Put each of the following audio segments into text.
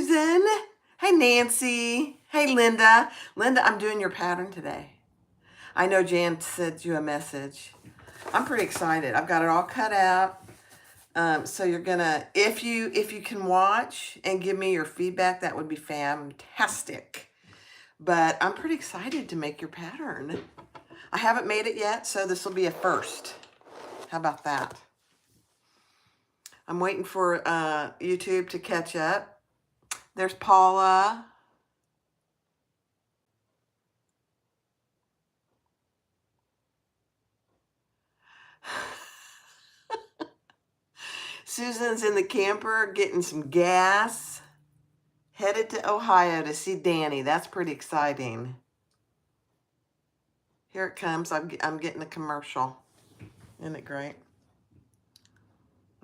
Susan. Hey, Nancy. Hey, Linda. Linda, I'm doing your pattern today. I know Jan sent you a message. I'm pretty excited. I've got it all cut out. So you're gonna, if you can watch and give me your feedback, that would be fantastic. But I'm pretty excited to make your pattern. I haven't made it yet, so this will be a first. How about that? I'm waiting for YouTube to catch up. There's Paula. Susan's in the camper getting some gas. Headed to Ohio to see Danny. That's pretty exciting. Here it comes. I'm getting a commercial. Isn't it great?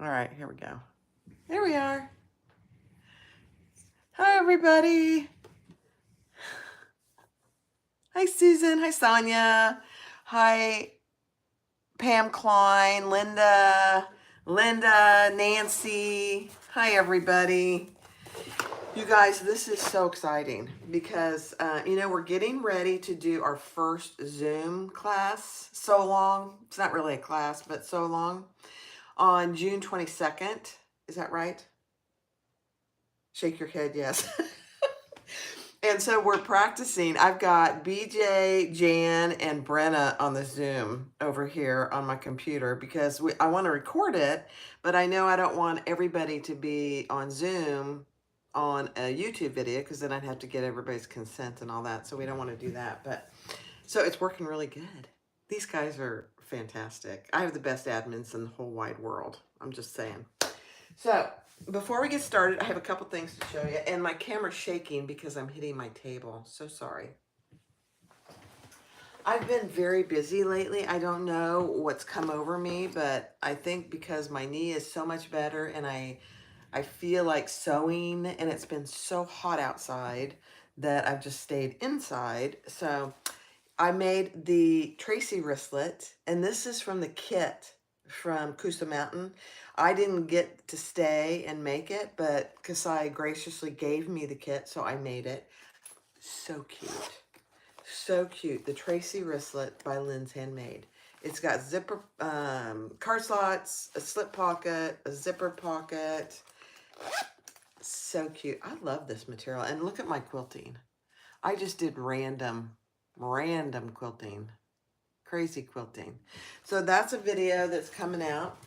All right, here we go. Here we are. Hi, everybody. Hi, Susan. Hi, Sonia. Hi, Pam Klein, Linda, Nancy. Hi, everybody. You guys, this is so exciting because, we're getting ready to do our first Zoom class, So Long. It's not really a class, but So Long, on June 22nd. Is that right? Shake your head, yes. And so we're practicing. I've got BJ, Jan, and Brenna on the Zoom over here on my computer because I want to record it, but I know I don't want everybody to be on Zoom on a YouTube video because then I'd have to get everybody's consent and all that. So we don't want to do that. But so it's working really good. These guys are fantastic. I have the best admins in the whole wide world. I'm just saying. So before we get started, I have a couple things to show you. And my camera's shaking because I'm hitting my table. So sorry. I've been very busy lately. I don't know what's come over me, but I think because my knee is so much better and I feel like sewing, and it's been so hot outside that I've just stayed inside. So I made the Tracy wristlet, and this is from the kit from Coosa Mountain. I didn't get to stay and make it, but Kasai graciously gave me the kit, so I made it. So cute. So cute. The Tracy wristlet by Lynn's Handmade. It's got zipper, card slots, a slip pocket, a zipper pocket. So cute. I love this material. And look at my quilting. I just did random quilting. Crazy quilting. So that's a video that's coming out.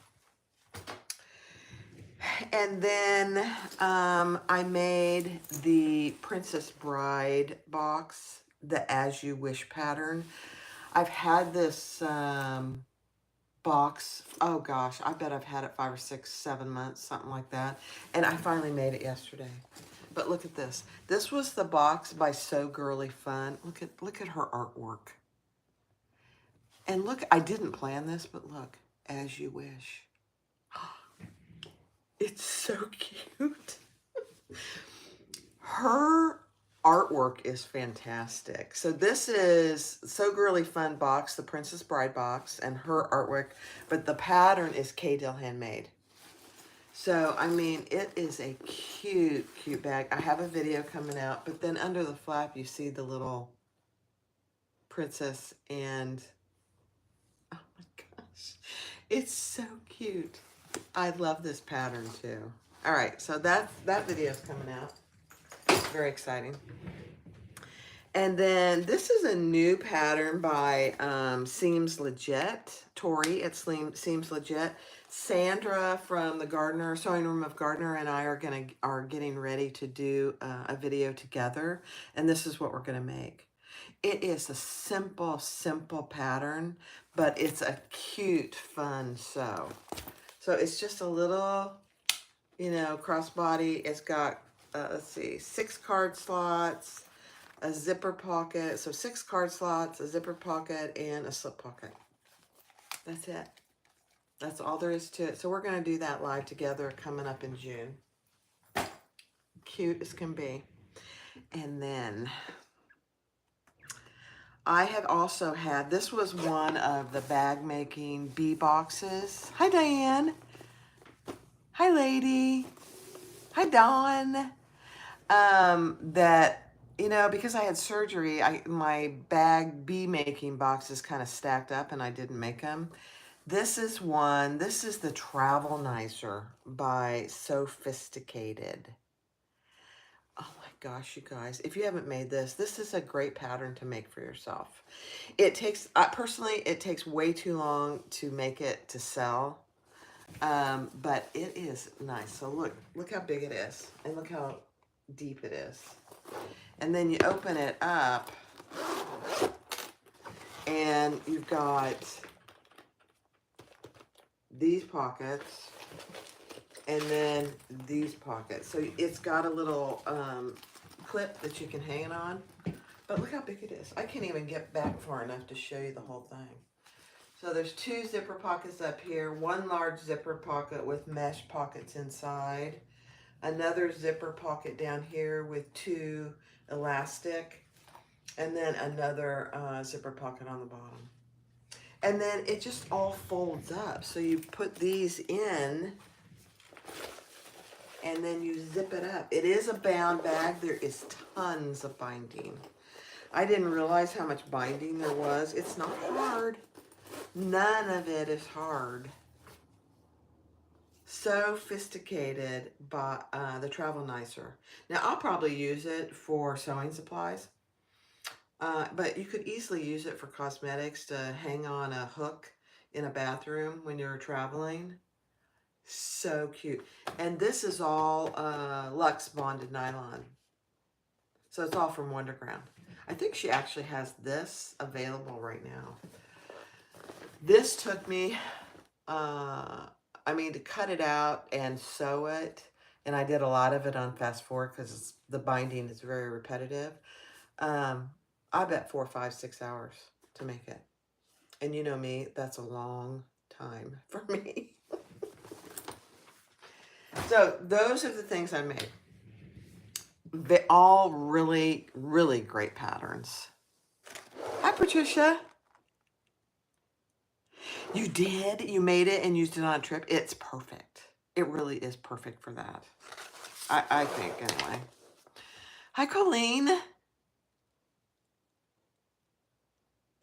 And then I made the Princess Bride box, the As You Wish pattern. I've had this box, oh gosh, I bet I've had it 5 or 6, 7 months, something like that. And I finally made it yesterday. But look at this. This was the box by So Girly Fun. Look at her artwork. And look, I didn't plan this, but look, As You Wish. It's so cute. Her artwork is fantastic. So this is So Girly Fun box, the Princess Bride box, and her artwork, but the pattern is K-Dill Handmade. So, I mean, it is a cute, cute bag. I have a video coming out, but then under the flap, you see the little princess, and oh my gosh, it's so cute. I love this pattern too. All right, so that video is coming out. Very exciting. And then this is a new pattern by Seems Legit, Tori at Seems Legit. Sandra from the Sewing Room of Gardner and I are getting ready to do a video together, and this is what we're gonna make. It is a simple pattern, but it's a cute, fun sew. So it's just a little, crossbody. It's got, let's see, 6 card slots, a zipper pocket. So 6 card slots, a zipper pocket, and a slip pocket. That's it. That's all there is to it. So we're going to do that live together coming up in June. Cute as can be. And then I have also had, this was one of the bag making bee boxes. Hi, Diane. Hi, lady. Hi, Dawn. that, you know, because I had surgery, my bag bee making boxes kind of stacked up and I didn't make them. This is one. This is the Travel Nicer by Sophisticated. Oh my gosh, you guys, if you haven't made this, this is a great pattern to make for yourself. It takes, personally, it takes way too long to make it to sell. But it is nice. So look how big it is and look how deep it is. And then you open it up and you've got these pockets and then these pockets. So it's got a little clip that you can hang it on. But look how big it is. I can't even get back far enough to show you the whole thing. So there's 2 zipper pockets up here, 1 large zipper pocket with mesh pockets inside, another zipper pocket down here with 2 elastic, and then another zipper pocket on the bottom. And then it just all folds up. So you put these in and then you zip it up. It is a bound bag. There is tons of binding. I didn't realize how much binding there was. It's not hard. None of it is hard. Sophisticated by the Travel Nicer. Now I'll probably use it for sewing supplies, but you could easily use it for cosmetics to hang on a hook in a bathroom when you're traveling. So cute. And this is all Luxe bonded nylon. So it's all from Wonderground. I think she actually has this available right now. This took me, to cut it out and sew it, and I did a lot of it on fast forward because the binding is very repetitive. I bet 4, 5, 6 hours to make it. And you know me, that's a long time for me. So those are the things I made. They all really, really great patterns. Hi, Patricia. You did? You made it and used it on a trip? It's perfect. It really is perfect for that. I think, anyway. Hi, Colleen.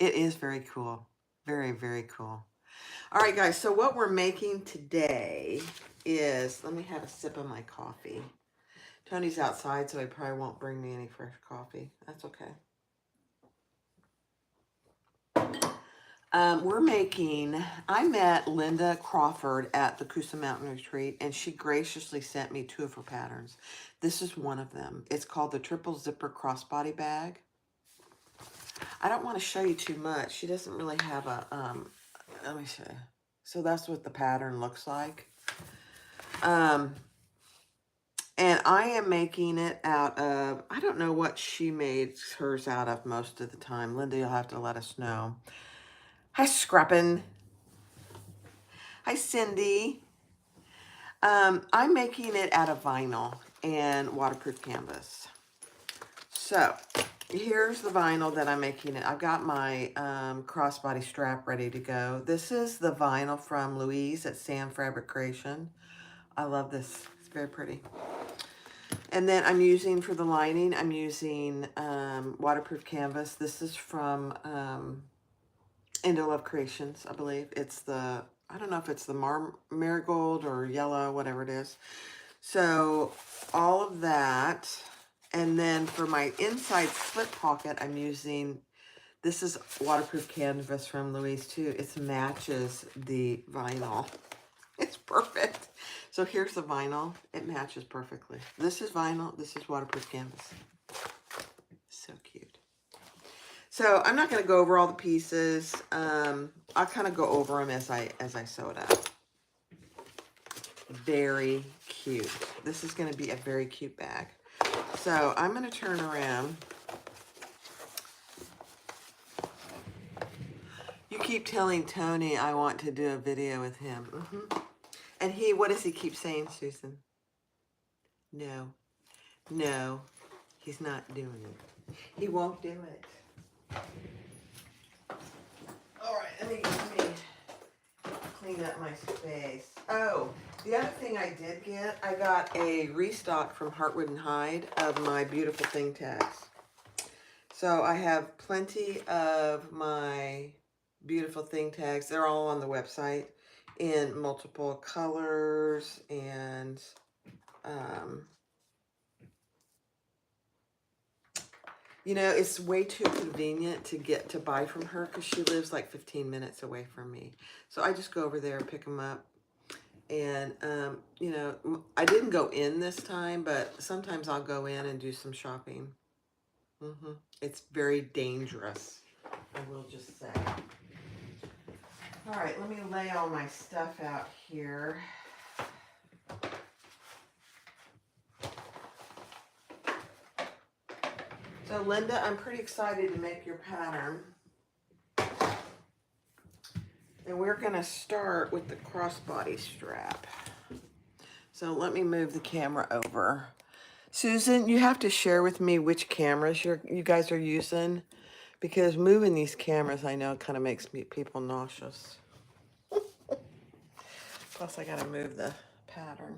It is very cool. Very, very cool. All right, guys. So what we're making today is, let me have a sip of my coffee. Tony's outside, so he probably won't bring me any fresh coffee. That's okay. I met Linda Crawford at the Coosa Mountain Retreat, and she graciously sent me 2 of her patterns. This is one of them. It's called the Triple Zipper Crossbody Bag. I don't want to show you too much. She doesn't really have a, let me show you. So that's what the pattern looks like. And I am making it out of, I don't know what she made hers out of most of the time. Linda, you'll have to let us know. Hi, Scrappin'. Hi, Cindy. I'm making it out of vinyl and waterproof canvas. So here's the vinyl that I'm making it. I've got my crossbody strap ready to go. This is the vinyl from Louise at Sam Fabric Creation. I love this. It's very pretty. And then I'm using, for the lining, I'm using waterproof canvas. This is from Love Creations, I believe. It's the, I don't know if it's the marigold or yellow, whatever it is. So all of that. And then for my inside slip pocket, I'm using, this is waterproof canvas from Louise too. It matches the vinyl. It's perfect. So here's the vinyl. It matches perfectly. This is vinyl. This is waterproof canvas. So cute. So I'm not going to go over all the pieces. I'll kind of go over them as I sew it up. Very cute. This is going to be a very cute bag. So I'm going to turn around. You keep telling Tony I want to do a video with him. And what does he keep saying, Susan? No. No, he's not doing it. He won't do it. All right, let me clean up my space. Oh, The other thing I did get, I got a restock from Heartwood and Hyde of my Beautiful Thing tags. So I have plenty of my Beautiful Thing tags. They're all on the website in multiple colors and you know, it's way too convenient to buy from her because she lives like 15 minutes away from me. So I just go over there and pick them up. And, you know, I didn't go in this time, but sometimes I'll go in and do some shopping. It's very dangerous, I will just say. All right, let me lay all my stuff out here. So Linda, I'm pretty excited to make your pattern. And we're gonna start with the crossbody strap. So let me move the camera over. Susan, you have to share with me which cameras you guys are using, because moving these cameras, I know, kind of makes people nauseous. Plus, I gotta move the pattern.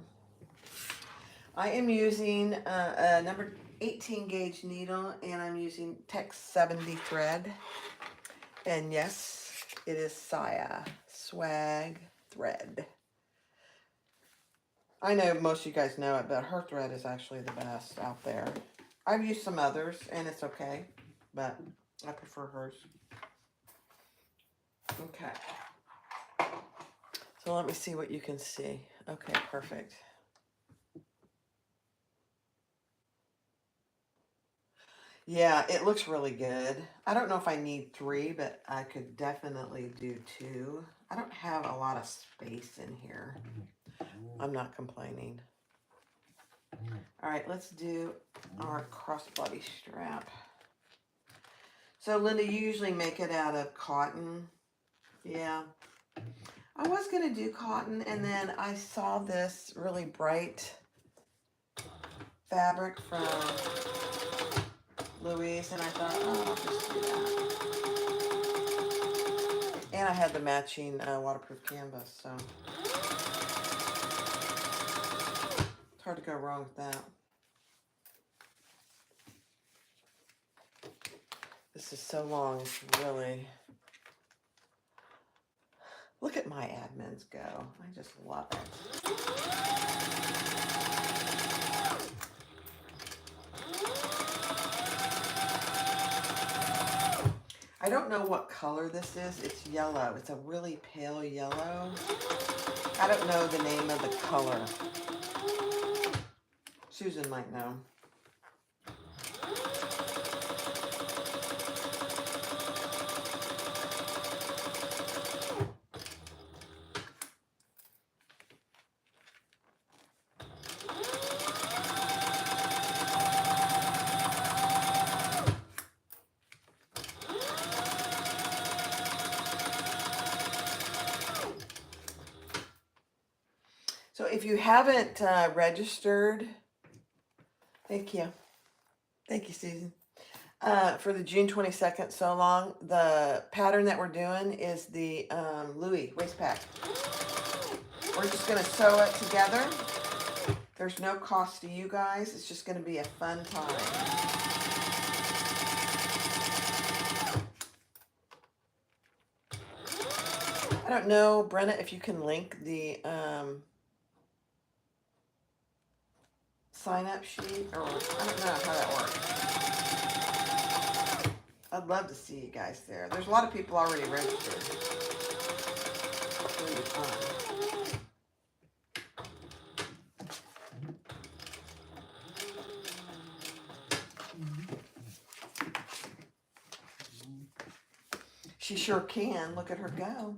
I am using a number 18 gauge needle, and I'm using Tex 70 thread. And yes, it is Saya Swag thread. I know most of you guys know it, but her thread is actually the best out there. I've used some others, and it's okay, but I prefer hers. Okay. So let me see what you can see. Okay, perfect. Yeah, it looks really good. I don't know if I need 3, but I could definitely do 2. I don't have a lot of space in here. I'm not complaining. All right, let's do our crossbody strap. So Linda, you usually make it out of cotton. Yeah. I was going to do cotton, and then I saw this really bright fabric from Louise, and I thought, oh, I'll just do that. And I had the matching waterproof canvas, so it's hard to go wrong with that. This is so long, it's really... Look at my admins go. I just love it. I don't know what color this is. It's yellow. It's a really pale yellow. I don't know the name of the color. Susan might know. So if you haven't registered, thank you. Thank you, Susan. For the June 22nd So Long, the pattern that we're doing is the Louis waist pack. We're just going to sew it together. There's no cost to you guys. It's just going to be a fun time. I don't know, Brenna, if you can link the sign-up sheet, or I don't know how that works. I'd love to see you guys there. There's a lot of people already registered. It's going to be fun. She sure can. Look at her go.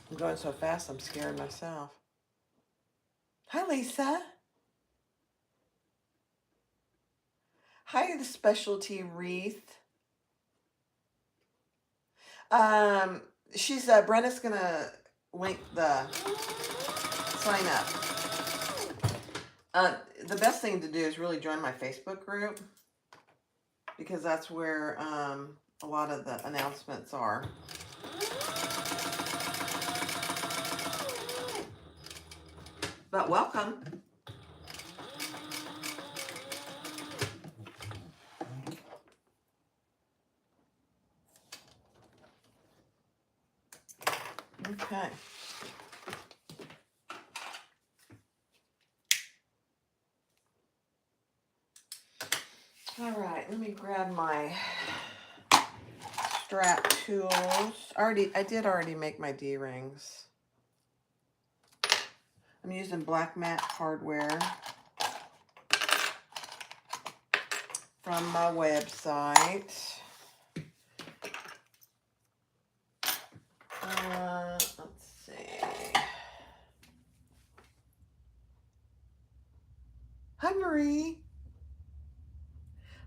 I'm going so fast, I'm scaring myself. Hi, Lisa. Hi, the specialty wreath. She's Brenna's gonna link the sign up. The best thing to do is really join my Facebook group because that's where a lot of the announcements are. But welcome. Okay. All right, let me grab my strap tools. I did already make my D-rings. I'm using black matte hardware from my website. Let's see. Hi, Marie.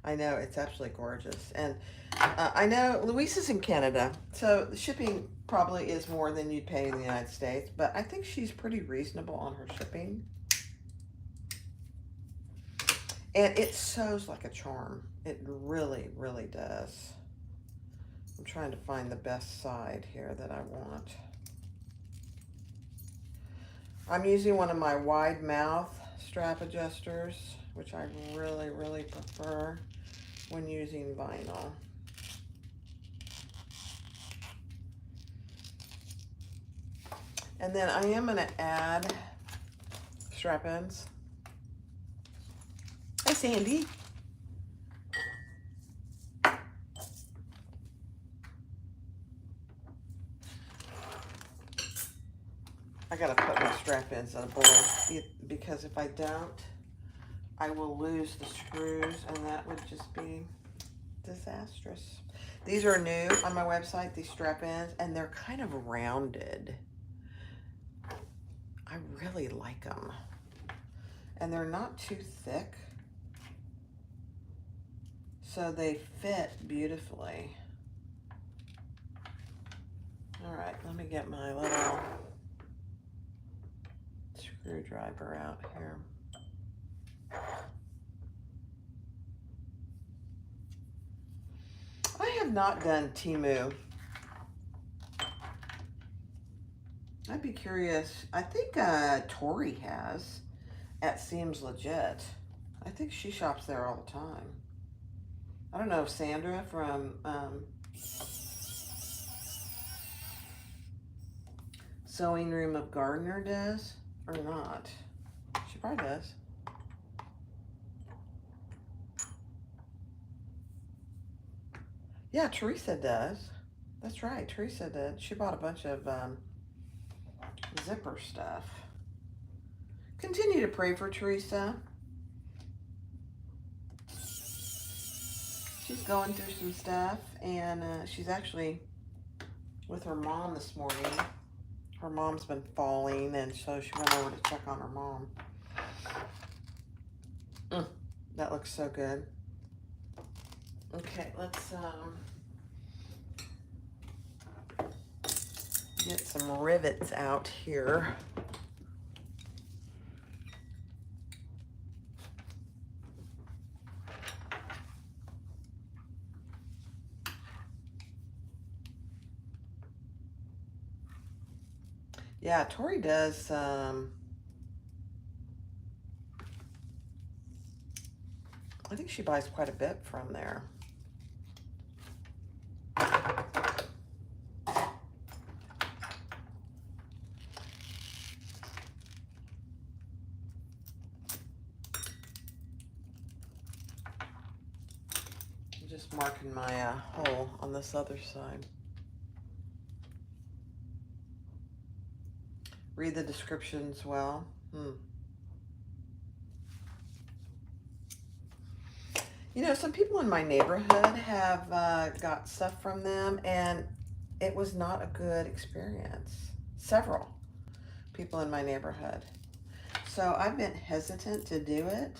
I know, it's absolutely gorgeous. And I know Louise is in Canada, so the shipping probably is more than you'd pay in the United States, but I think she's pretty reasonable on her shipping. And it sews like a charm. It really, really does. I'm trying to find the best side here that I want. I'm using one of my wide mouth strap adjusters, which I really, really prefer when using vinyl. And then I am going to add strap ends. Hi, Sandy. I gotta put my strap ends in a bowl because if I don't, I will lose the screws and that would just be disastrous. These are new on my website, these strap ends, and they're kind of rounded. I really like them. And they're not too thick, so they fit beautifully. All right, let me get my little screwdriver out here. I have not done Temu. I'd be curious. I think Tori has at Seems Legit. I think she shops there all the time. I don't know if Sandra from Sewing Room of Gardner does or not. She probably does. Yeah, Teresa does. That's right, Teresa did. She bought a bunch of zipper stuff. Continue to pray for Teresa. She's going through some stuff, and she's actually with her mom this morning. Her mom's been falling, and so she went over to check on her mom. That looks so good. Okay, let's get some rivets out here. Yeah, Tori does I think she buys quite a bit from there. I'm just marking my hole on this other side. Read the descriptions well. You know, some people in my neighborhood have got stuff from them, and it was not a good experience. Several people in my neighborhood. So I've been hesitant to do it.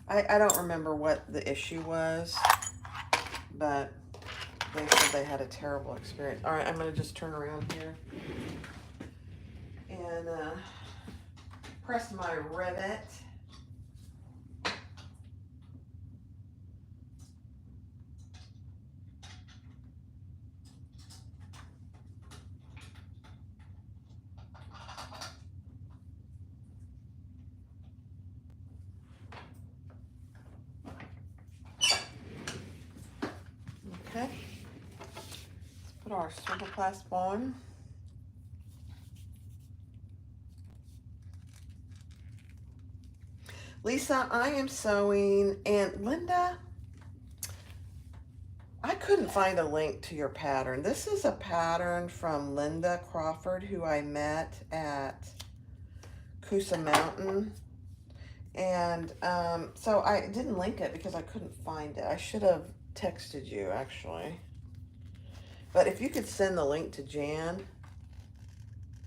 I don't remember what the issue was, but they said they had a terrible experience. All right, I'm going to just turn around here and press my rivet. Okay, let's put our swivel clasp on. Lisa, I am sewing, and Linda, I couldn't find a link to your pattern. This is a pattern from Linda Crawford, who I met at Coosa Mountain. And so I didn't link it because I couldn't find it. I should have texted you, actually. But if you could send the link to Jan.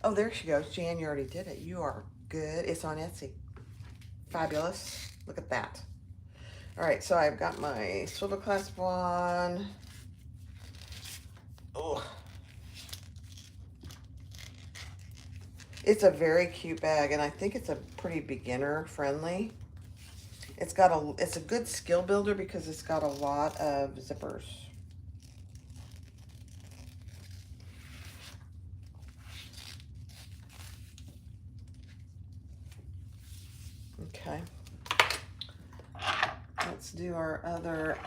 Oh, there she goes. Jan, you already did it. You are good. It's on Etsy. Fabulous. Look at that. All right, so I've got my swivel clasp on. Oh, it's a very cute bag, and I think it's a pretty beginner friendly. It's a good skill builder because it's got a lot of zippers. Okay. Let's do our other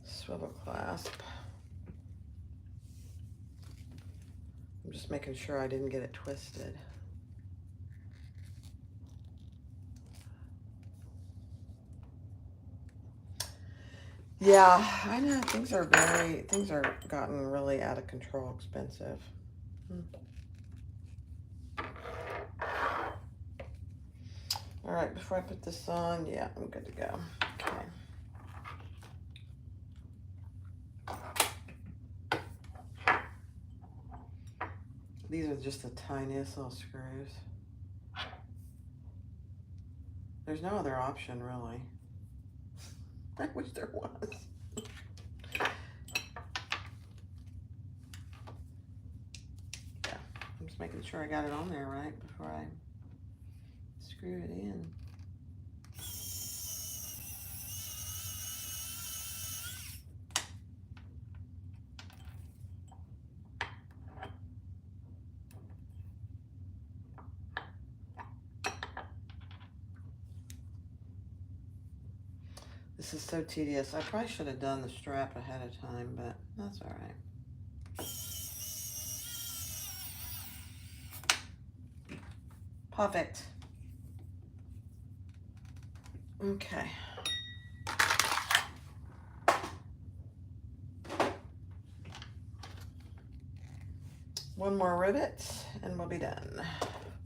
swivel clasp. I'm just making sure I didn't get it twisted. Yeah, I know things are gotten really out of control expensive. All right, before I put this on, yeah, I'm good to go. Okay. These are just the tiniest little screws. There's no other option, really. I wish there was. Yeah, I'm just making sure I got it on there right before I screw it in. This is so tedious. I probably should have done the strap ahead of time, but that's all right. Perfect. Okay. One more rivet and we'll be done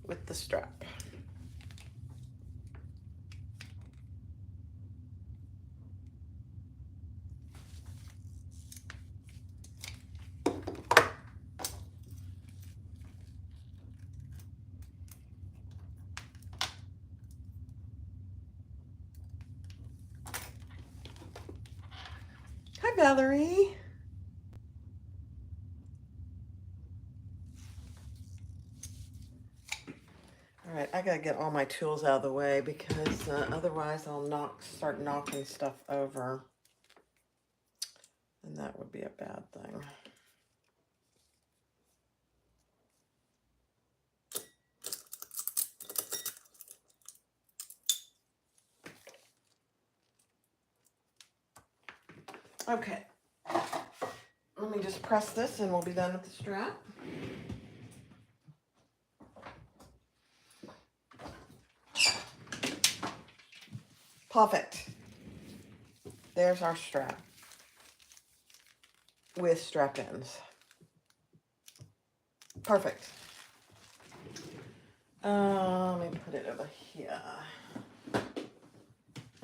with the strap. Hi, Valerie. All right, I gotta get all my tools out of the way because otherwise I'll start knocking stuff over, and that would be a bad thing. Okay, let me just press this and we'll be done with the strap. Perfect. There's our strap with strap ends. Perfect. Let me put it over here.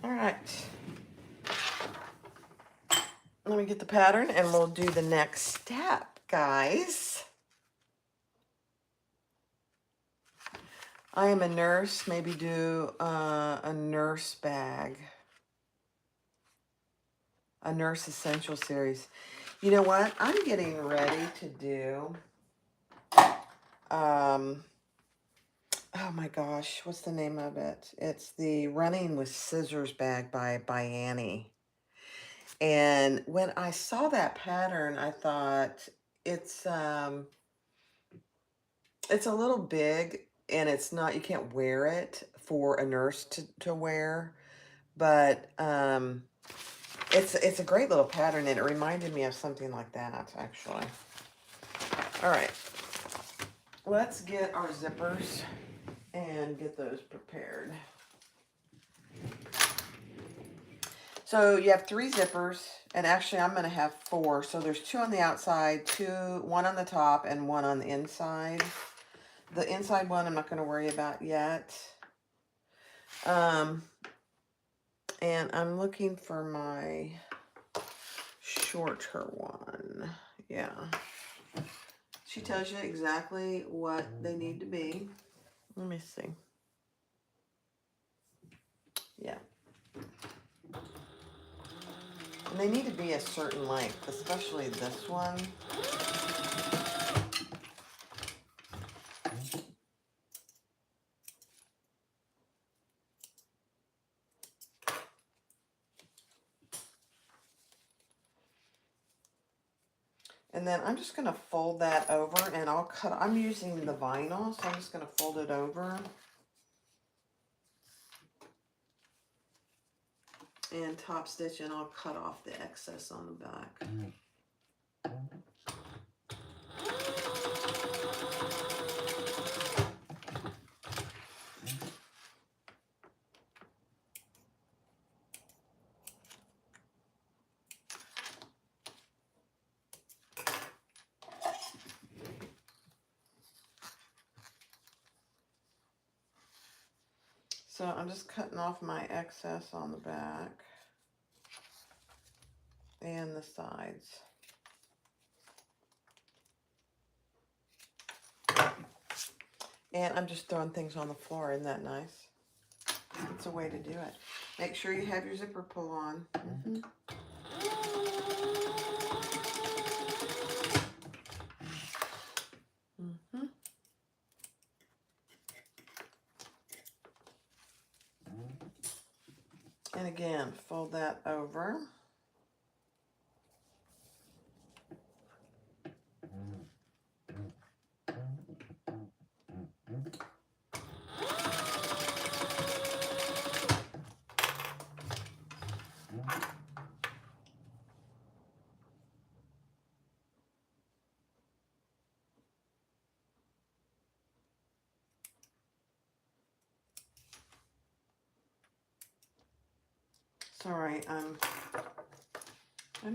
All right. Let me get the pattern and we'll do the next step, guys. I am a nurse. Maybe do a nurse bag. A nurse essential series. You know what? I'm getting ready to do, oh my gosh, what's the name of it? It's the Running with Scissors bag by Annie. And when I saw that pattern, I thought it's a little big, and it's not, you can't wear it for a nurse to wear, but it's a great little pattern, and it reminded me of something like that, actually. All right, let's get our zippers and get those prepared. So you have 3 zippers, and actually I'm going to have 4. So there's 2 on the outside, 1 on the top, and 1 on the inside. The inside one I'm not going to worry about yet. And I'm looking for my shorter one. Yeah. She tells you exactly what they need to be. Let me see. Yeah. And they need to be a certain length, especially this one. And then I'm just going to fold that over, and I'll cut. I'm using the vinyl, so I'm just going to fold it over. And top stitch, and I'll cut off the excess on the back. So I'm just cutting off my excess on the back and the sides. And I'm just throwing things on the floor. Isn't that nice? It's a way to do it. Make sure you have your zipper pull on. And again, fold that over. Sorry, I'm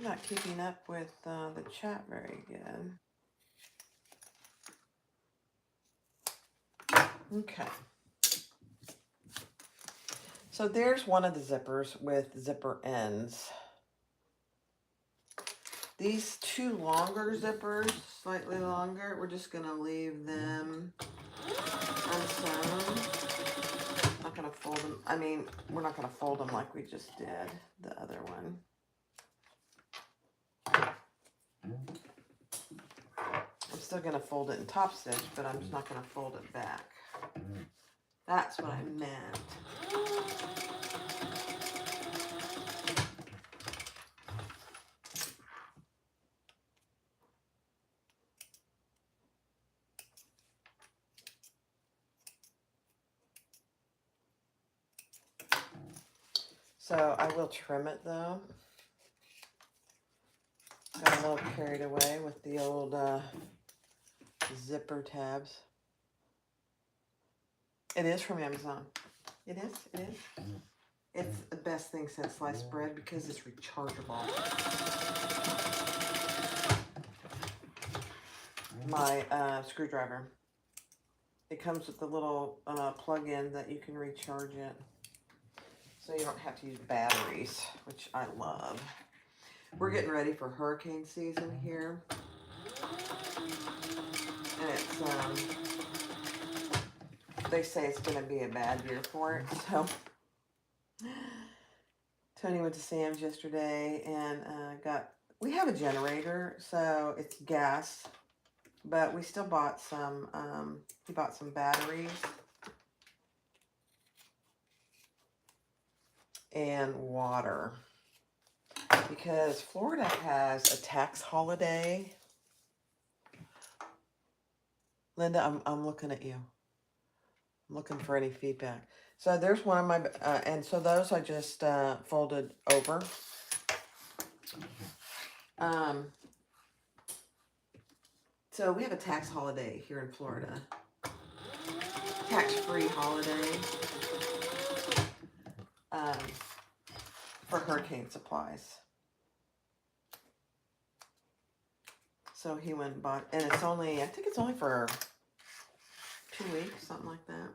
not keeping up with the chat very good. Okay. So there's one of the zippers with zipper ends. These 2 longer zippers, slightly longer, we're just going to leave them unsewn. Not going to fold them. I mean, we're not going to fold them like we just did the other one. I'm still going to fold it in top stitch, but I'm just not going to fold it back. That's what I meant. So I will trim it though. Got a little carried away with the old zipper tabs. It is from Amazon. It is. It's the best thing since sliced bread because it's rechargeable. My screwdriver. It comes with a little plug-in that you can recharge it. So you don't have to use batteries, which I love. We're getting ready for hurricane season here. And it's they say it's going to be a bad year for it. So Tony went to Sam's yesterday and we have a generator, so it's gas, but we still bought some, he bought some batteries and water because Florida has a tax holiday. Linda, I'm looking at you. I'm looking for any feedback. So there's one of my, and so those I just folded over. So we have a tax holiday here in Florida. Tax-free holiday for hurricane supplies. So he went and bought, and it's only, I think it's only for 2 weeks, something like that.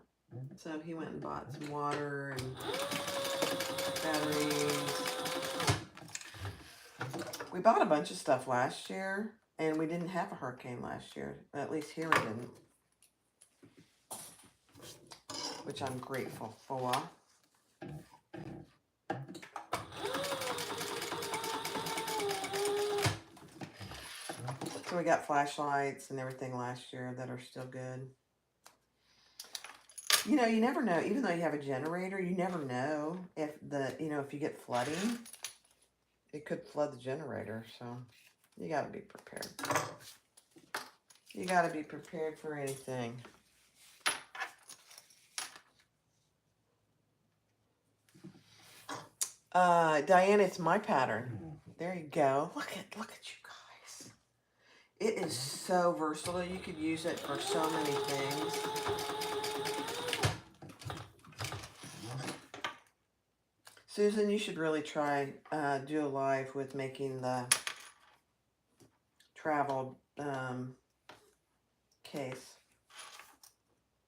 So he went and bought some water and batteries. We bought a bunch of stuff last year, and we didn't have a hurricane last year. At least here we didn't. Which I'm grateful for. So we got flashlights and everything last year that are still good. You know, you never know. Even though you have a generator, you never know if if you get flooding, it could flood the generator. So you got to be prepared. You got to be prepared for anything. Diane, it's my pattern. There you go. Look at you guys. It is so versatile. You could use it for so many things. Susan, you should really try do a live with making the travel case.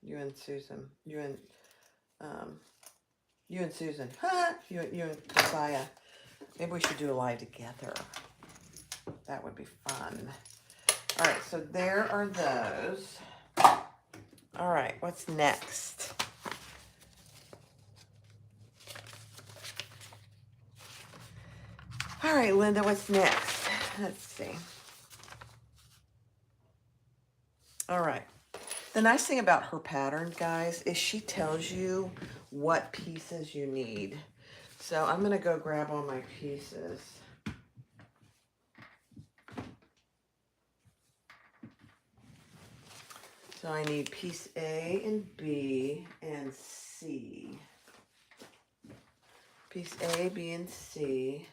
You and Susan. You and Susan. You and Messiah. Maybe we should do a live together. That would be fun. All right, so there are those. All right, what's next? All right, Linda, what's next? Let's see. All right. The nice thing about her pattern, guys, is she tells you what pieces you need. So I'm going to go grab all my pieces. So I need piece A and B and C. Piece A, B, and C.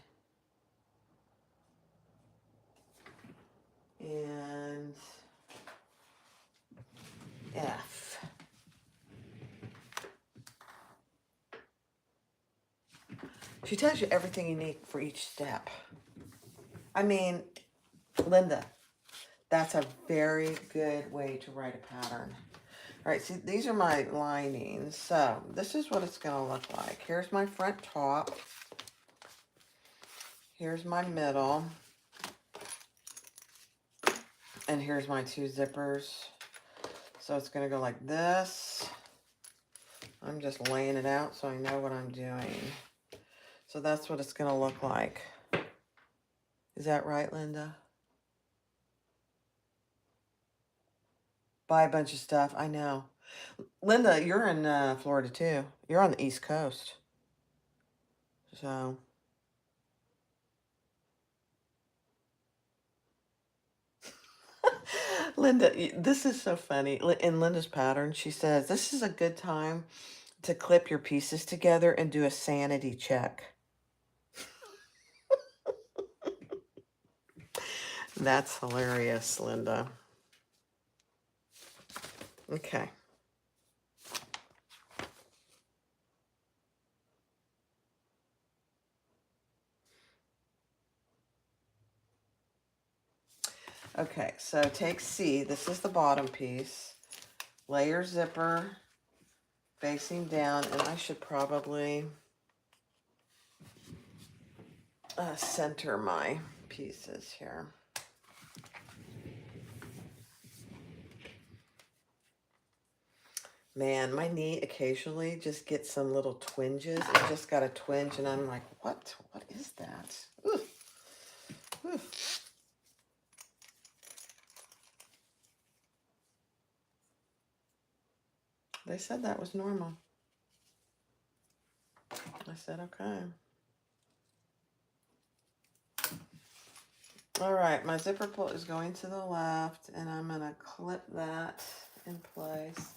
And F. She tells you everything you need for each step. I mean, Linda, that's a very good way to write a pattern. All right, see, these are my linings. So this is what it's going to look like. Here's my front top. Here's my middle. And here's my two zippers. So it's going to go like this. I'm just laying it out so I know what I'm doing. So that's what it's going to look like. Is that right, Linda? Buy a bunch of stuff. I know. Linda, you're in Florida too. You're on the East Coast. So. Linda, this is so funny. In Linda's pattern, she says, this is a good time to clip your pieces together and do a sanity check. That's hilarious, Linda. Okay. Okay, so take C. This is the bottom piece. Lay your zipper facing down, and I should probably center my pieces here. Man, my knee occasionally just gets some little twinges. It just got a twinge, and I'm like, what? What is that? Ooh. Ooh. They said that was normal. I said, okay. All right, my zipper pull is going to the left, and I'm going to clip that in place.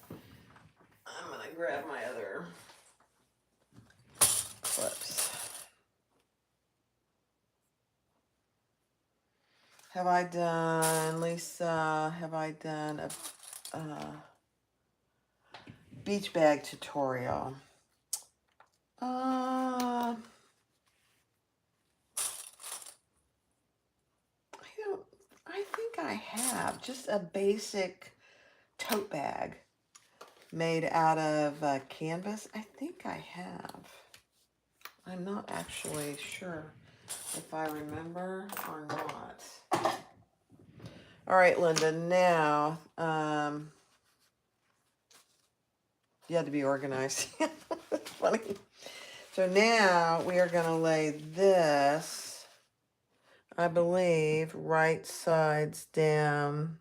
I'm going to grab my other clips. Have I done, Lisa, have I done a beach bag tutorial? I think I have just a basic tote bag made out of canvas. I think I have. I'm not actually sure if I remember or not. All right, Linda, now, you had to be organized. That's funny. So now we are going to lay this, I believe, right sides down.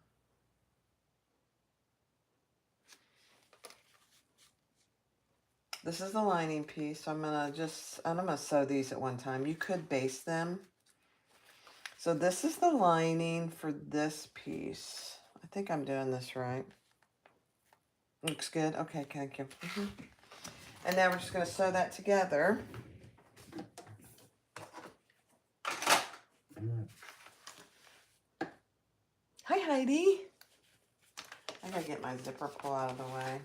This is the lining piece. So I'm going to sew these at one time. You could base them. So this is the lining for this piece. I think I'm doing this right. Looks good. Okay, thank you. And now we're just going to sew that together. Hi, Heidi. I gotta get my zipper pull out of the way.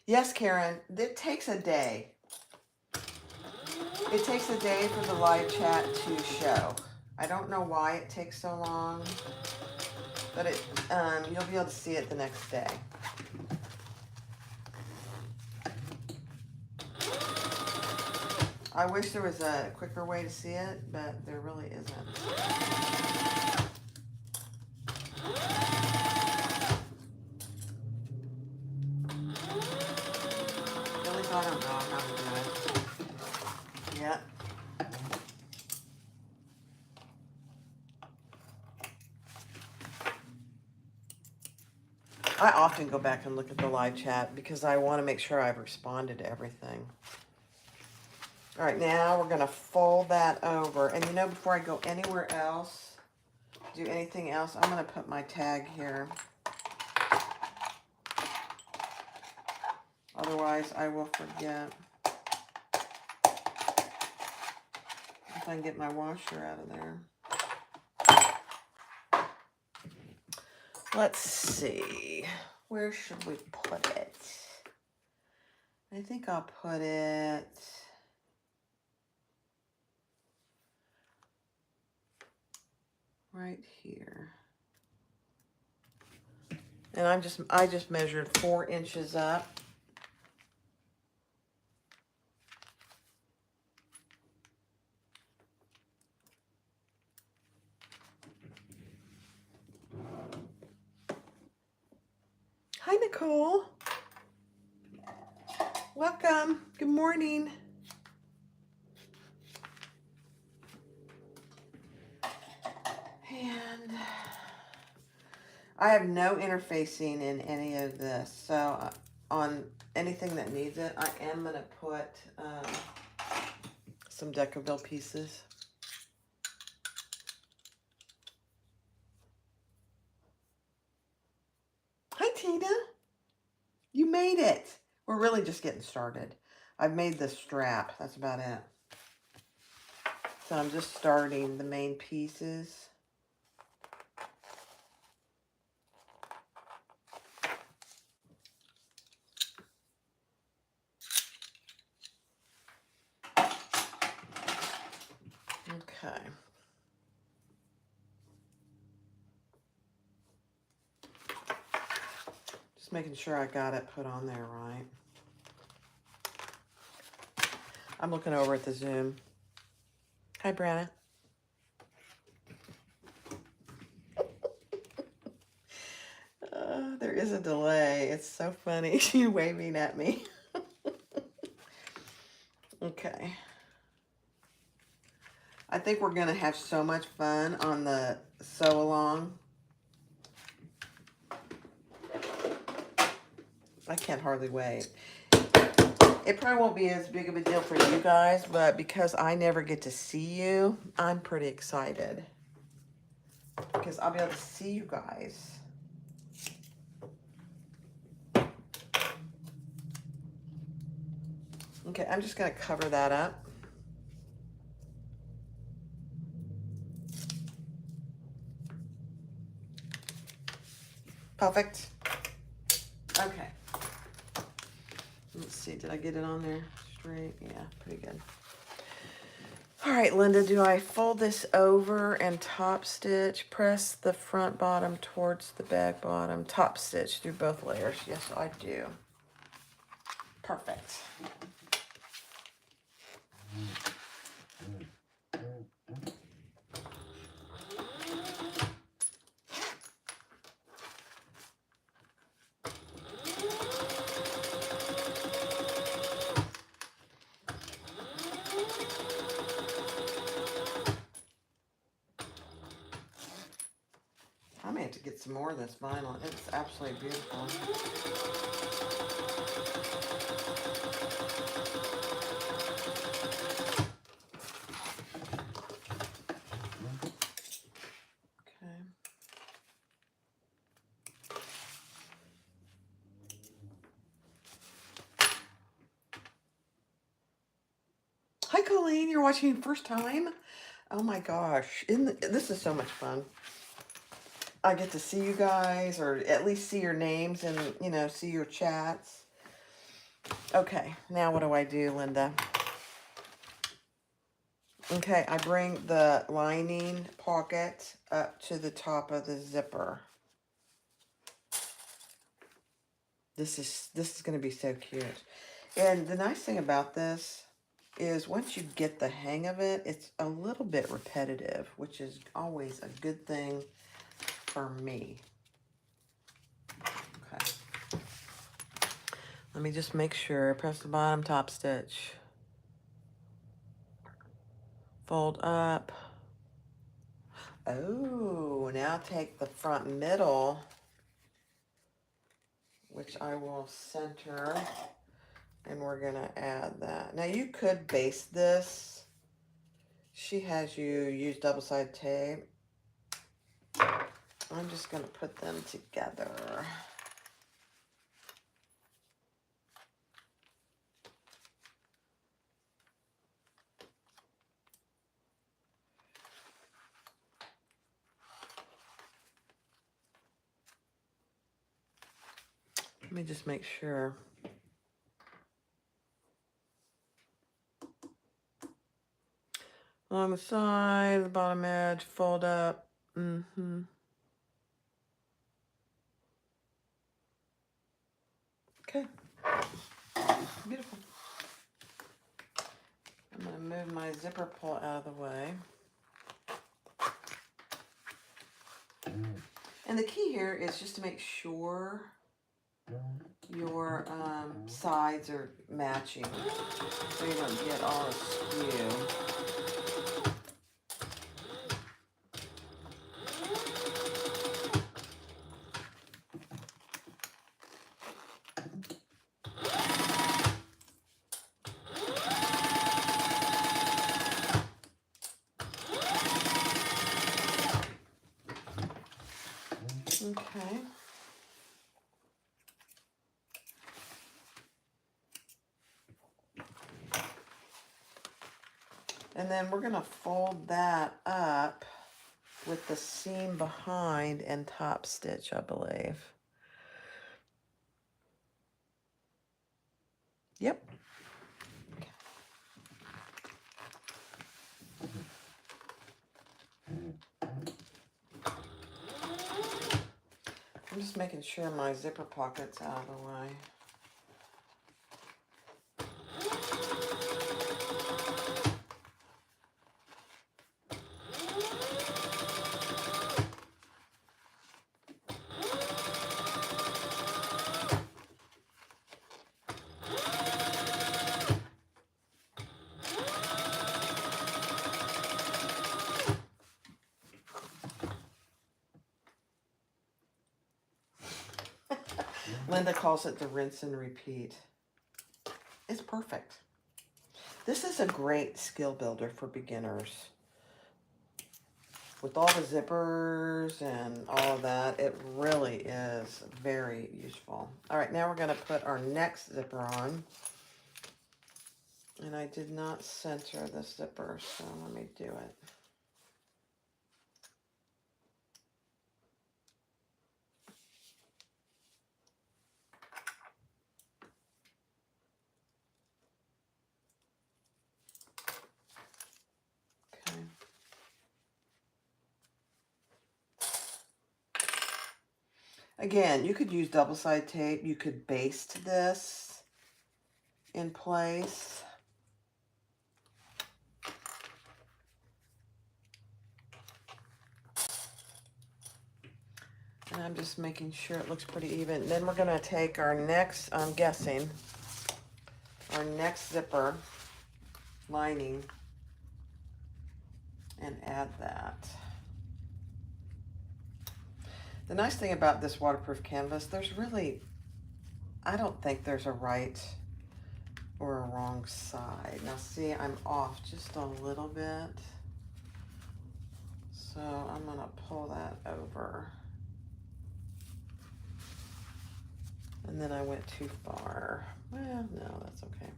Yes, Karen, it takes a day. It takes a day for the live chat to show. I don't know why it takes so long, but you'll be able to see it the next day. I wish there was a quicker way to see it, but there really isn't. I don't know how to do it yet. I often go back and look at the live chat because I want to make sure I've responded to everything. All right, now we're going to fold that over. And before I go anywhere else, do anything else, I'm going to put my tag here. Otherwise, I will forget. If I can get my washer out of there. Let's see. Where should we put it? I think I'll put it right here. And I just measured 4 inches up. Hi, Nicole. Welcome. Good morning. And I have no interfacing in any of this. So on anything that needs it, I am going to put some Decaville pieces. Hi, Tina. You made it. We're really just getting started. I've made the strap. That's about it. So I'm just starting the main pieces. Okay. Just making sure I got it put on there right. I'm looking over at the Zoom. Hi, Brianna. There is a delay. It's so funny. She's waving at me. Okay. I think we're going to have so much fun on the sew along. I can't hardly wait. It probably won't be as big of a deal for you guys, but because I never get to see you, I'm pretty excited. Because I'll be able to see you guys. Okay, I'm just going to cover that up. Perfect. Okay. Let's see, did I get it on there straight? Yeah, pretty good. All right, Linda, do I fold this over and top stitch? Press the front bottom towards the back bottom. Top stitch through both layers. Yes, I do. Perfect. I may have to get some more of this vinyl. It's absolutely beautiful. Okay. Hi, Colleen. You're watching first time? Oh my gosh. This is so much fun. I get to see you guys, or at least see your names and, you know, see your chats. Okay, now what do I do, Linda? Okay, I bring the lining pocket up to the top of the zipper. This is going to be so cute. And the nice thing about this is once you get the hang of it, it's a little bit repetitive, which is always a good thing for me. Okay. Let me just make sure. Press the bottom top stitch. Fold up. Oh, now take the front middle, which I will center, and we're gonna add that. Now you could base this. She has you use double-sided tape. I'm just gonna put them together. Let me just make sure. Along the side, the bottom edge, fold up. Okay. Beautiful. I'm going to move my zipper pull out of the way. And the key here is just to make sure your sides are matching so you don't get all askew. Okay. And then we're going to fold that up with the seam behind and top stitch, I believe. Yep. I'm just making sure my zipper pocket's out of the way. Linda calls it the rinse and repeat. It's perfect. This is a great skill builder for beginners. With all the zippers and all of that, it really is very useful. All right, now we're going to put our next zipper on. And I did not center the zipper, so let me do it. Okay. Again, you could use double-side tape. You could baste this in place. And I'm just making sure it looks pretty even. Then we're going to take our next, I'm guessing, our next zipper lining and add that. The nice thing about this waterproof canvas, there's really, I don't think there's a right or a wrong side. Now see, I'm off just a little bit. So I'm gonna pull that over. And then I went too far. Well, no, that's okay.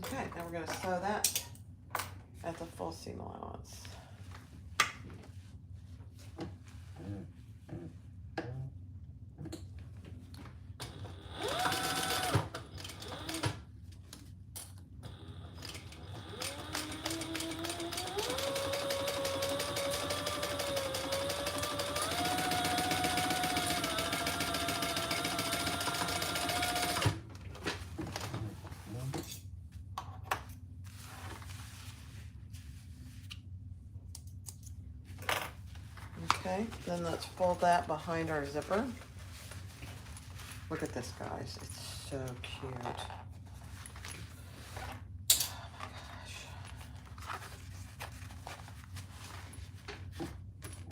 Okay, now we're gonna sew that at the full seam allowance. Okay, then let's fold that behind our zipper. Look at this, guys. It's so cute. Oh my gosh.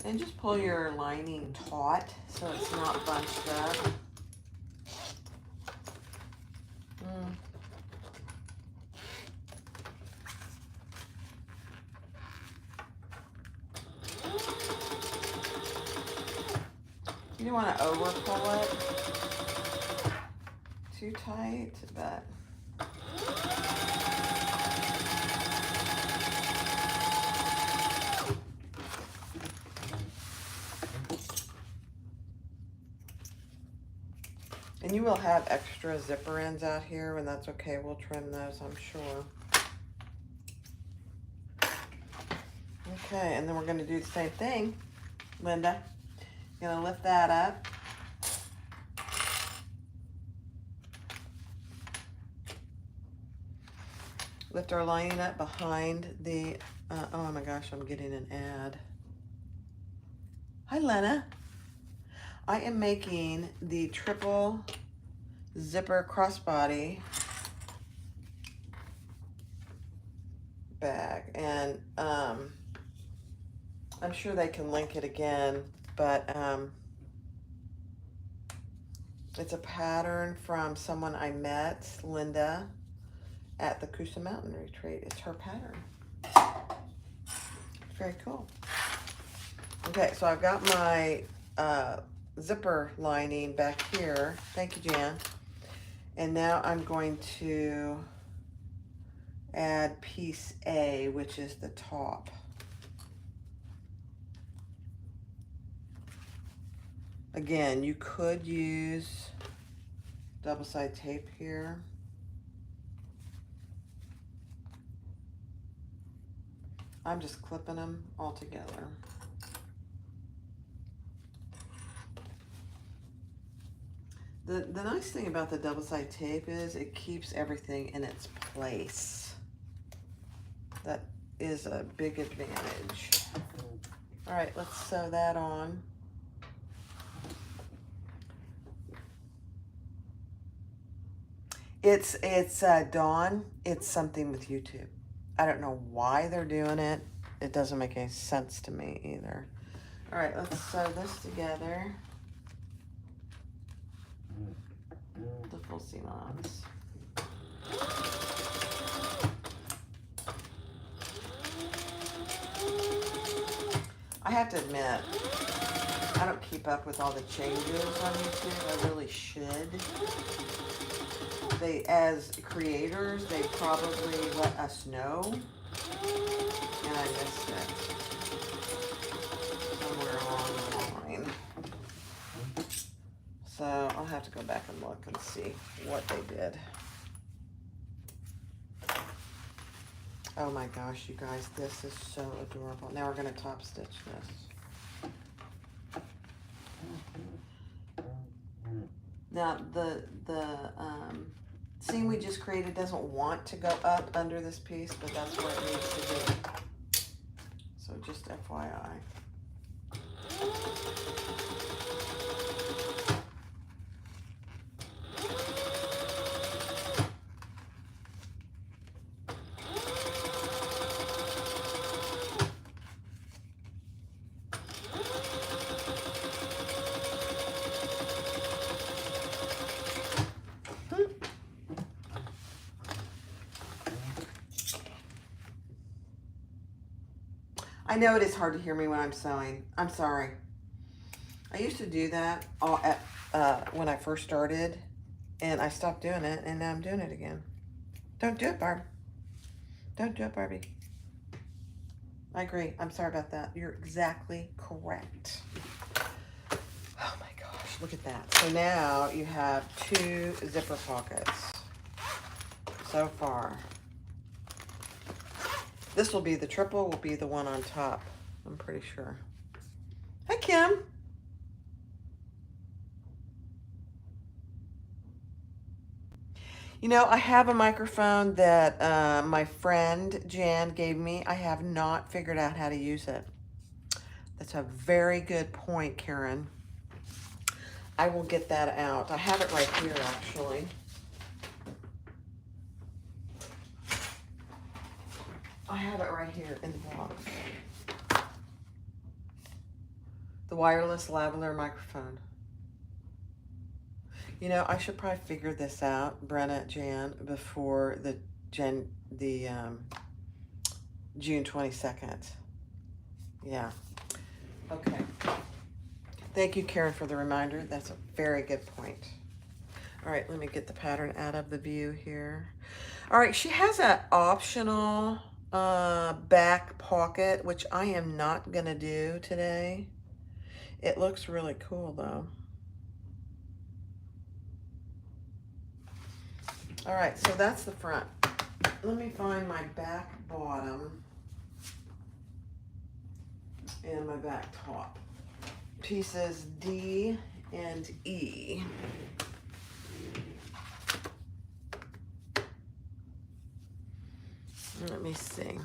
And just pull your lining taut so it's not bunched up. You don't want to over pull it too tight, but and you will have extra zipper ends out here, and that's okay. We'll trim those, I'm sure. Okay, and then we're going to do the same thing, Linda. Gonna lift that up. Lift our lining up behind the, oh my gosh, I'm getting an ad. Hi, Lena. I am making the triple zipper crossbody bag, and I'm sure they can link it again, but it's a pattern from someone I met, Linda, at the Coosa Mountain Retreat. It's her pattern. Very cool. Okay, so I've got my zipper lining back here. Thank you, Jan. And now I'm going to add piece A, which is the top. Again, you could use double-side tape here. I'm just clipping them all together. The nice thing about the double-side tape is it keeps everything in its place. That is a big advantage. All right, let's sew that on. It's Dawn. It's something with YouTube. I don't know why they're doing it. it doesn't make any sense to me either. All right, let's sew this together. The full seam allowance. I have to admit, I don't keep up with all the changes on YouTube. I really should. They, as creators, they probably let us know, and I missed it somewhere along the line. So I'll have to go back and look and see what they did. Oh my gosh, you guys, this is so adorable. Now we're going to top stitch this. Now the seam we just created doesn't want to go up under this piece, but that's where it needs to be. So just FYI. I know it is hard to hear me when I'm sewing. I'm sorry. I used to do that all when I first started, and I stopped doing it, and now I'm doing it again. Don't do it, Barb. Don't do it, Barbie. I agree. I'm sorry about that. You're exactly correct. Oh my gosh, look at that. So now you have 2 zipper pockets so far. This will be the triple, will be the one on top, I'm pretty sure. Hi, Kim. You know, I have a microphone that my friend Jan gave me. I have not figured out how to use it. That's a very good point, Karen. I will get that out. I have it right here, actually. I have it right here in the box. The wireless lavalier microphone. You know, I should probably figure this out, Brenna, Jan, before the June 22nd. Yeah. Okay. Thank you, Karen, for the reminder. That's a very good point. All right, let me get the pattern out of the view here. All right, she has an optional back pocket, which I am not gonna do today. It looks really cool though. All right, so that's the front. Let me find my back bottom and my back top. Pieces D and E. Let me see.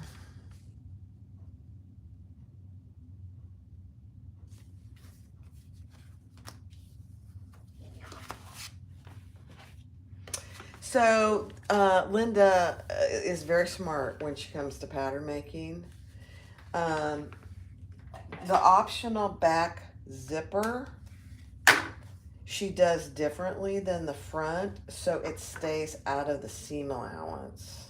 So Linda is very smart when she comes to pattern making. The optional back zipper, she does differently than the front, so it stays out of the seam allowance.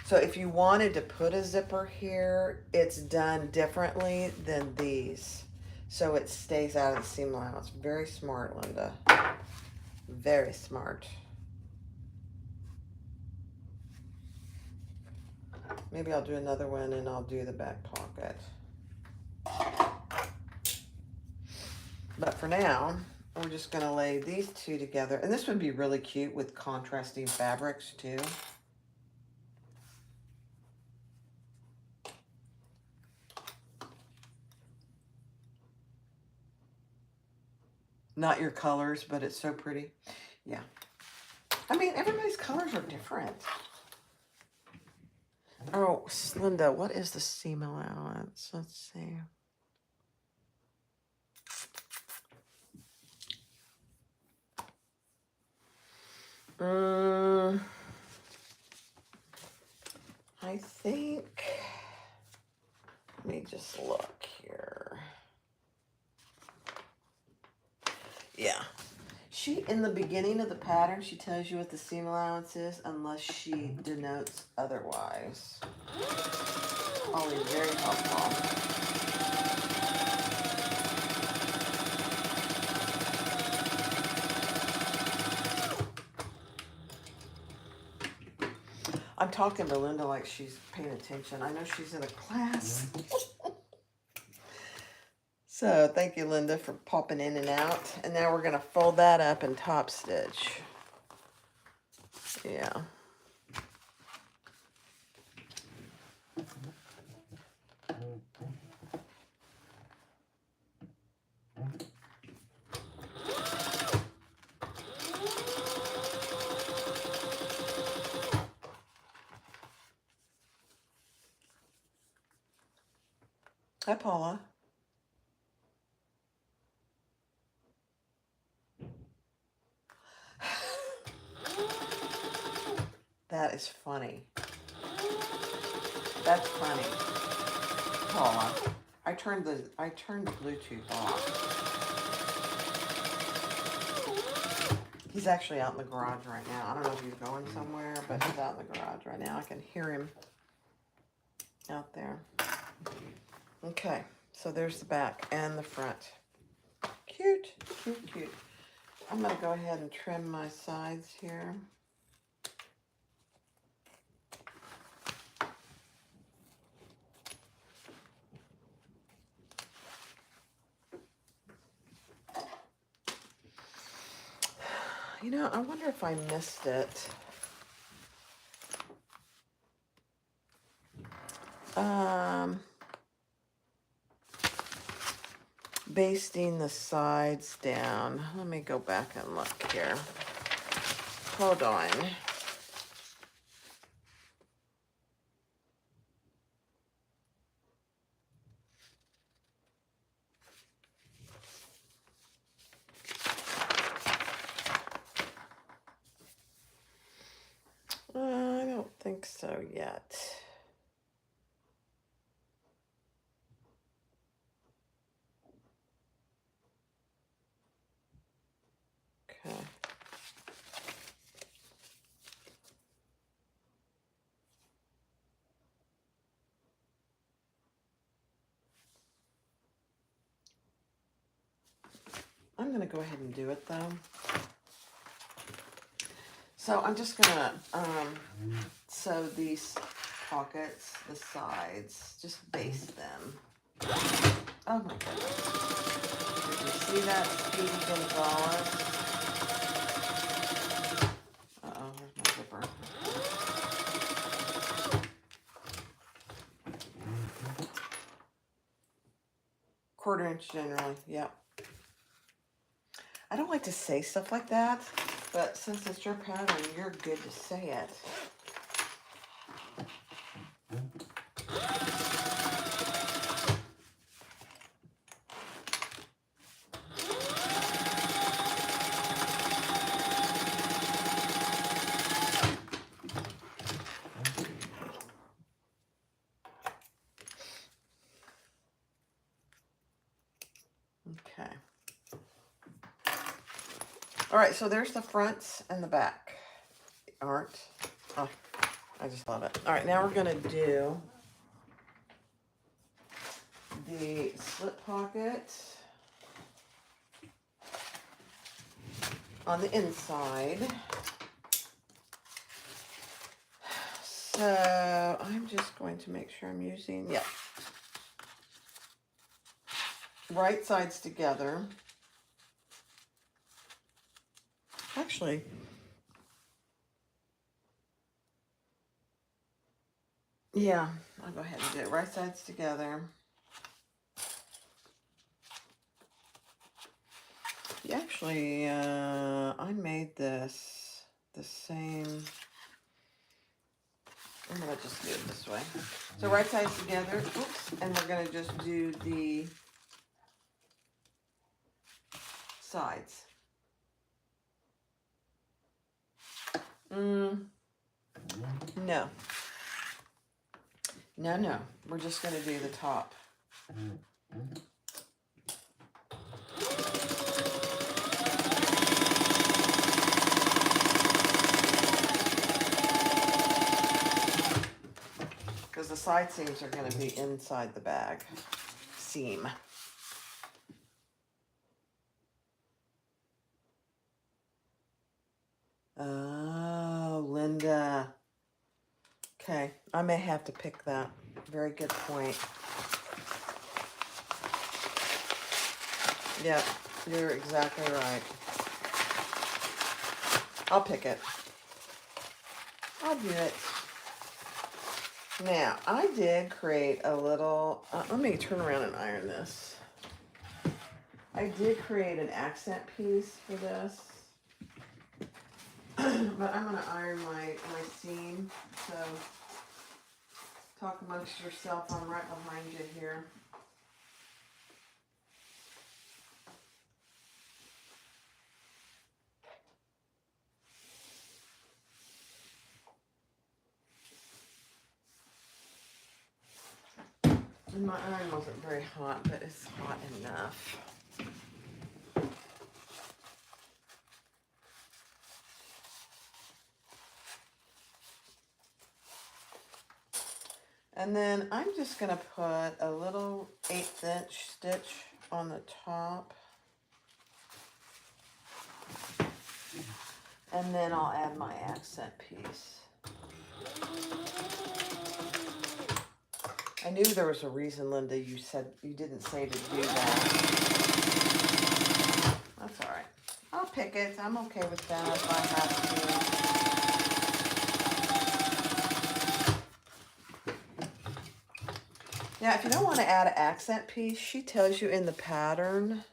So if you wanted to put a zipper here, it's done differently than these. So it stays out of the seam allowance. Very smart, Linda. Very smart. Maybe I'll do another one and I'll do the back pocket. But for now, we're just gonna lay these 2 together. And this would be really cute with contrasting fabrics too. Not your colors, but it's so pretty. Yeah. I mean, everybody's colors are different. Oh, Linda, what is the seam allowance? Let's see. I think Let me just look here. Yeah. She, in the beginning of the pattern, she tells you what the seam allowance is unless she denotes otherwise. Always very helpful. I'm talking to Linda like she's paying attention. I know she's in a class. So thank you, Linda, for popping in and out. And now we're going to fold that up and top stitch. Yeah. Hi, Paula. That is funny. That's funny, Paula. I turned the Bluetooth off. He's actually out in the garage right now. I don't know if he's going somewhere, but he's out in the garage right now. I can hear him out there. Okay, so there's the back and the front. Cute, cute, cute. I'm gonna go ahead and trim my sides here. You know, I wonder if I missed it. Basting the sides down. Let me go back and look here. Hold on. I don't think so yet. Okay. I'm going to go ahead and do it though. So I'm just going to sew these pockets, the sides, just baste them. Oh my goodness. Did you see that, Speedy Gonzalez? Uh-oh, there's my zipper. 1/4 inch generally, yep. I don't like to say stuff like that, but since it's your pattern, you're good to say it. Okay. All right, so there's the fronts and the back. Aren't? Oh, I just love it. All right, now we're gonna do the slip pocket on the inside. So I'm just going to make sure I'm using, yeah, right sides together. Actually, yeah, I'll go ahead and do it. Right sides together. Actually, I made this the same. I'm gonna just do it this way. So right sides together, oops, and we're gonna just do the sides. No. No, no. We're just going to do the top. Because the side seams are going to be inside the bag seam. Oh, Linda. Okay, I may have to pick that. Very good point. Yep, you're exactly right. I'll pick it. I'll do it. Now, I did create a little, let me turn around and iron this. I did create an accent piece for this. But I'm going to iron my seam. So, talk amongst yourself. I'm right behind you here. And my iron wasn't very hot, but it's hot enough. And then I'm just going to put a little 1/8 inch stitch on the top. And then I'll add my accent piece. I knew there was a reason, Linda, you didn't say to do that. That's all right. I'll pick it. I'm okay with that if I have to. Now, if you don't want to add an accent piece, she tells you in the pattern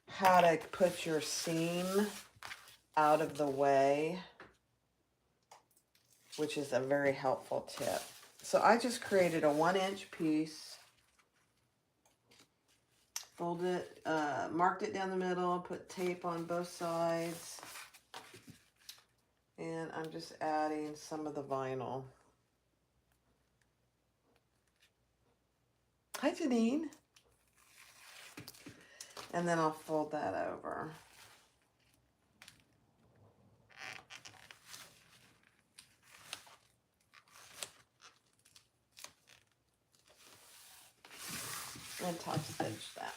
how to put your seam out of the way, which is a very helpful tip. So I just created a 1-inch piece, folded it, marked it down the middle, put tape on both sides, and I'm just adding some of the vinyl. Hi, Janine. And then I'll fold that over. And top stitch that.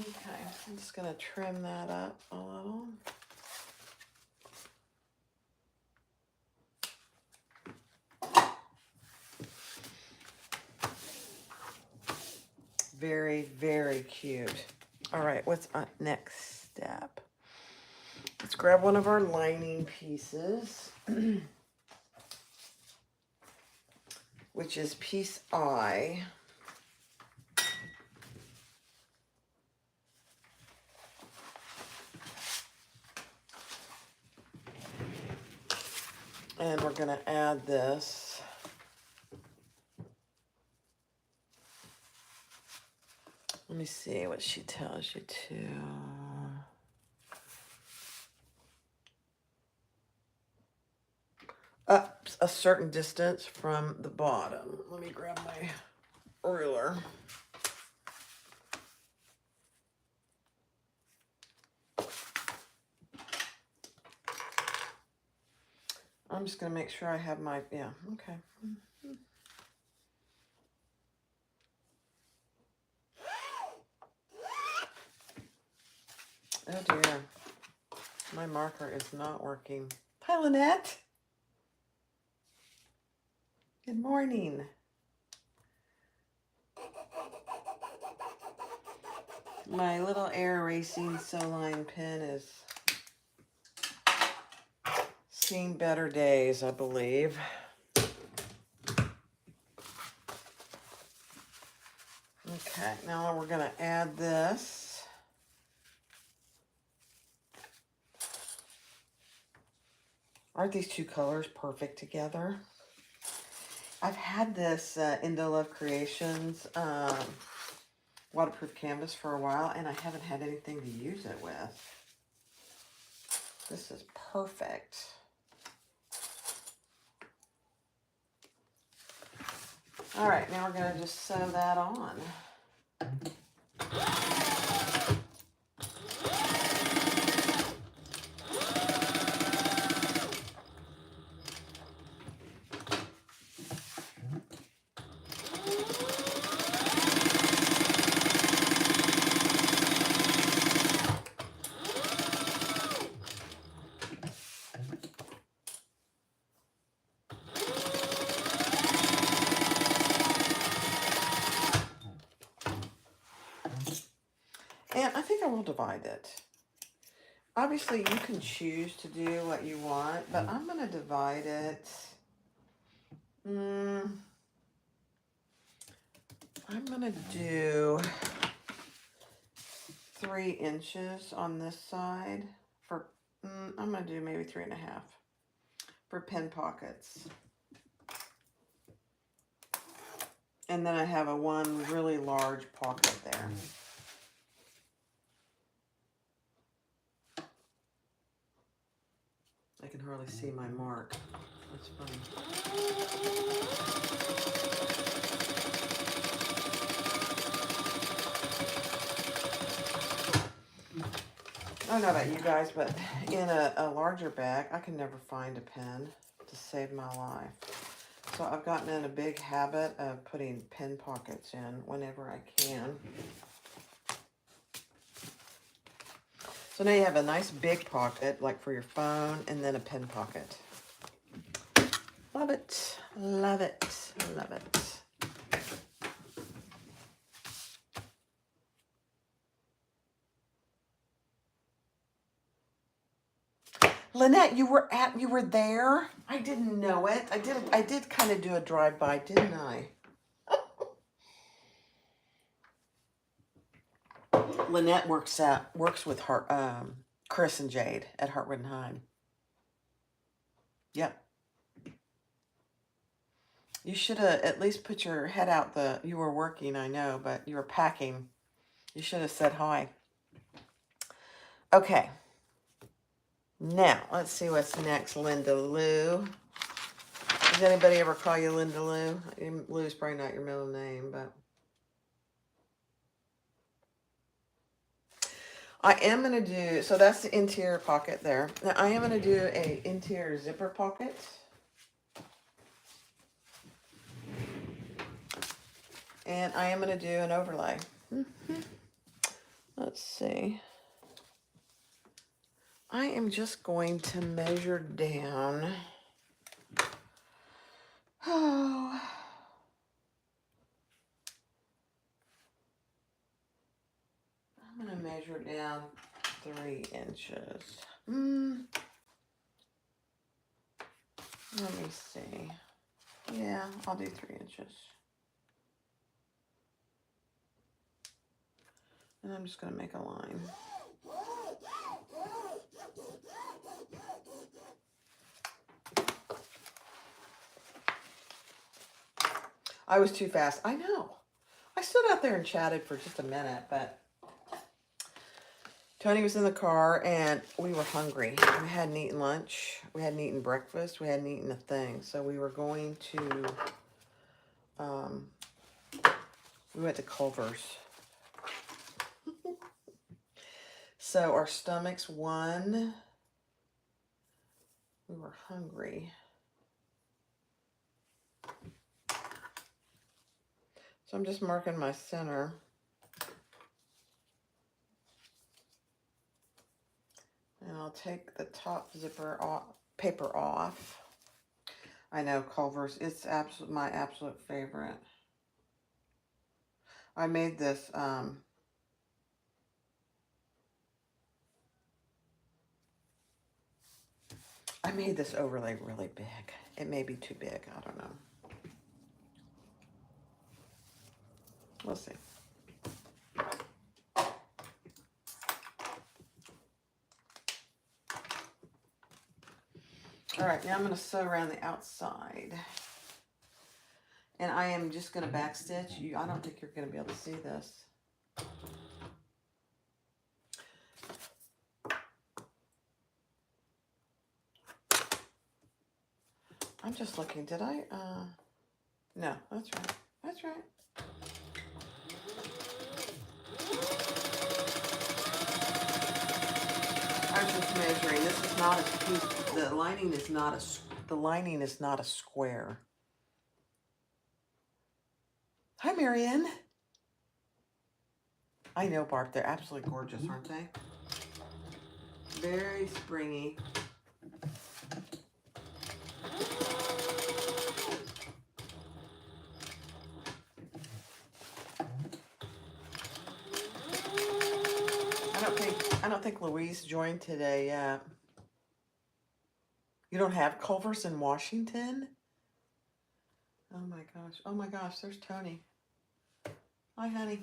Okay, I'm just going to trim that up a little. Very, very cute. All right, what's next step? Let's grab one of our lining pieces, which is piece I. And we're going to add this. Let me see what she tells you to. Up a certain distance from the bottom. Let me grab my ruler. I'm just going to make sure I have my, yeah, okay. Oh dear, my marker is not working. Hi, Lynette. Good morning. My little air erasing sew-line pen is seen better days, I believe. Okay, now we're going to add this. Aren't these two colors perfect together? I've had this Indo Love Creations waterproof canvas for a while, and I haven't had anything to use it with. This is perfect. All right, now we're going to just sew that on. And I think I will divide it. Obviously, you can choose to do what you want, but I'm going to divide it. I'm going to do 3 inches on this side for, I'm going to do maybe 3.5 for pin pockets. And then I have one really large pocket there. I can hardly see my mark. That's funny. I don't know about you guys, but in a larger bag, I can never find a pen to save my life. So I've gotten in a big habit of putting pen pockets in whenever I can. So now you have a nice big pocket, like for your phone, and then a pen pocket. Love it, love it, love it. Lynette, you were there? I didn't know it. I did kind of do a drive-by, didn't I? Lynette works with her Chris and Jade at Hartwood and Heim. Yep. You should have at least put your head out you were working, I know, but you were packing. You should have said hi. Okay. Now, let's see what's next, Linda Lou. Does anybody ever call you Linda Lou? Lou's probably not your middle name, but I am going to do, so that's the interior pocket there. Now, I am going to do a interior zipper pocket. And I am going to do an overlay. Let's see. I am just going to measure down. Oh. I'm going to measure down 3 inches. Let me see. Yeah, I'll do 3 inches. And I'm just going to make a line. I was too fast. I know. I stood out there and chatted for just a minute, but Tony was in the car and we were hungry. We hadn't eaten lunch. We hadn't eaten breakfast. We hadn't eaten a thing. So we were going to, we went to Culver's. So our stomachs won. We were hungry. So I'm just marking my center. And I'll take the top zipper paper off. I know Culver's, it's my absolute favorite. I made this, overlay really big. It may be too big, I don't know. We'll see. All right, now I'm going to sew around the outside. And I am just going to backstitch. I don't think you're going to be able to see this. I'm just looking. Did I? No, that's right. That's right. I was just measuring. This is not a piece. The lining is not a. The lining is not a square. Hi, Marianne. I know, Barb. They're absolutely gorgeous, aren't they? Very springy. I don't think Louise joined today yet. You don't have Culver's in Washington? Oh my gosh. Oh my gosh, there's Tony. Hi, honey.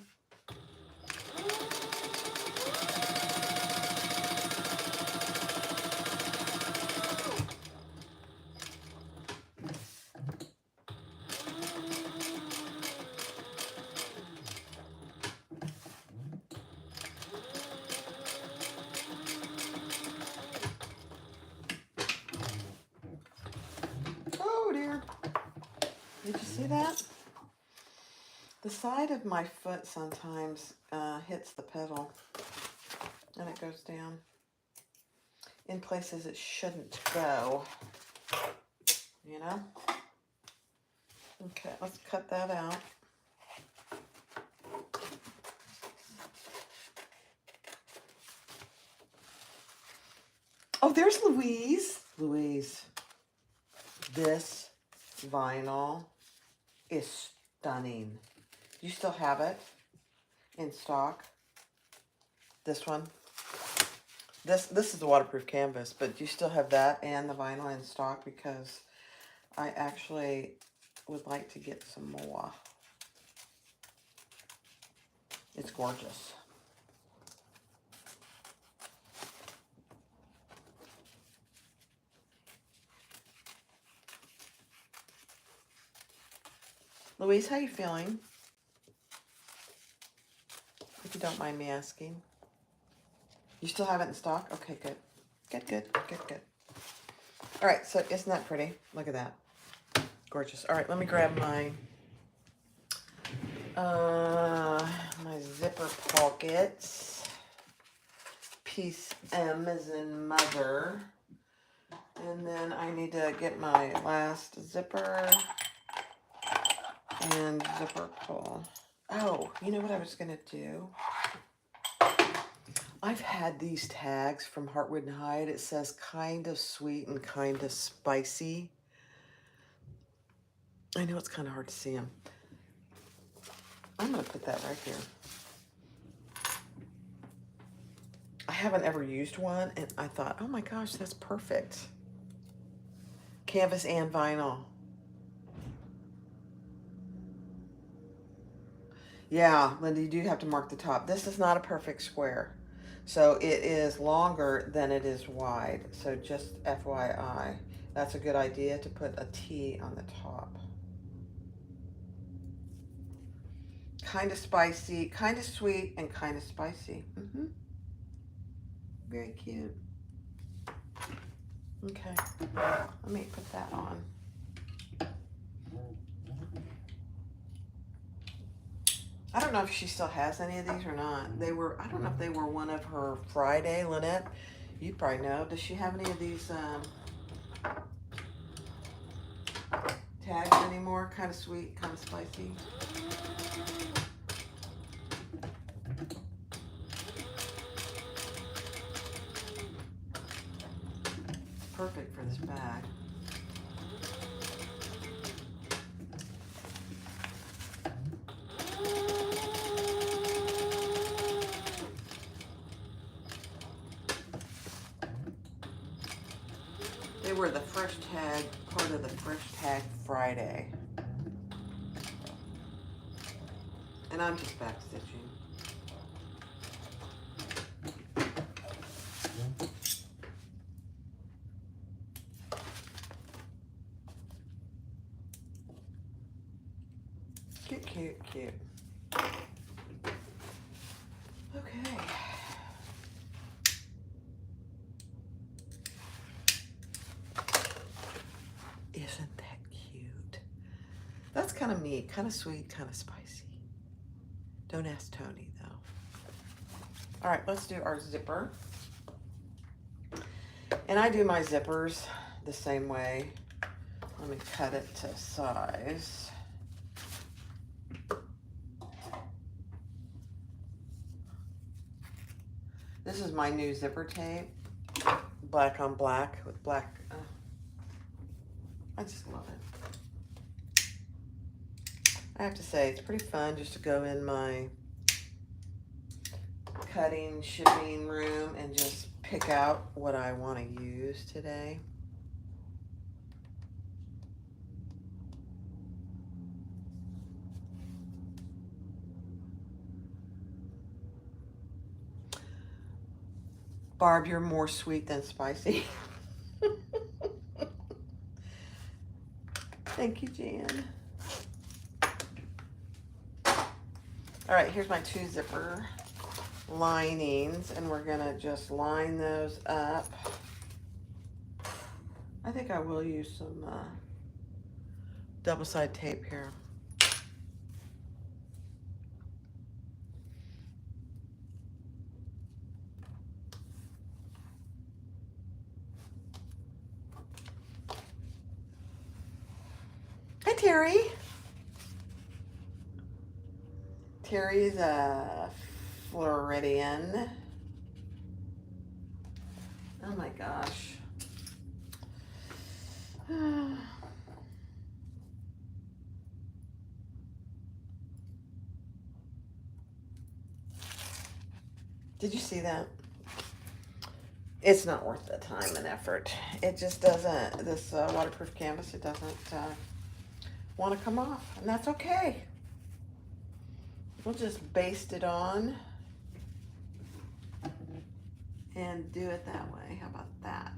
Oh dear. Did you see that? The side of my foot sometimes hits the pedal and it goes down in places it shouldn't go, you know? Okay, let's cut that out. Oh, there's Louise. Louise, this vinyl is stunning. You still have it in stock? This one? This is the waterproof canvas, but you still have that and the vinyl in stock because I actually would like to get some more. It's gorgeous. Louise, how you feeling? If you don't mind me asking. You still have it in stock? Okay, good. Good. All right, so isn't that pretty? Look at that. Gorgeous. All right, let me grab my my zipper pockets. Piece M as in mother. And then I need to get my last zipper and zipper pull. Oh, you know what I was going to do? I've had these tags from Heartwood and Hyde. It says kind of sweet and kind of spicy. I know it's kind of hard to see them. I'm going to put that right here. I haven't ever used one, and I thought, oh my gosh, that's perfect. Canvas and vinyl. Yeah, Linda, you do have to mark the top. This is not a perfect square. So it is longer than it is wide. So just FYI, that's a good idea to put a T on the top. Kind of spicy, kind of sweet, and kind of spicy. Very cute. Okay, let me put that on. I don't know if she still has any of these or not. They were, I don't know if they were one of her Friday, Lynette. You probably know. Does she have any of these tags anymore? Kind of sweet, kind of spicy. Perfect for this bag. They were the fresh tag, part of the fresh tag Friday. And I'm just back stitching. Cute, cute, cute. Okay. Isn't that cute? That's kind of neat, kind of sweet, kind of spicy. Don't ask Tony, though. All right, let's do our zipper. And I do my zippers the same way. Let me cut it to size. This is my new zipper tape. Black on black with black. I just love it. I have to say, it's pretty fun just to go in my cutting, shipping room and just pick out what I want to use today. Barb, you're more sweet than spicy. Thank you, Jan. All right, here's my 2 zipper linings, and we're gonna just line those up. I think I will use some double-side tape here. Hi, Terry. Terry's a Floridian. Oh my gosh. Did you see that? It's not worth the time and effort. It just doesn't, this waterproof canvas, it doesn't want to come off, and that's okay. We'll just baste it on and do it that way. How about that?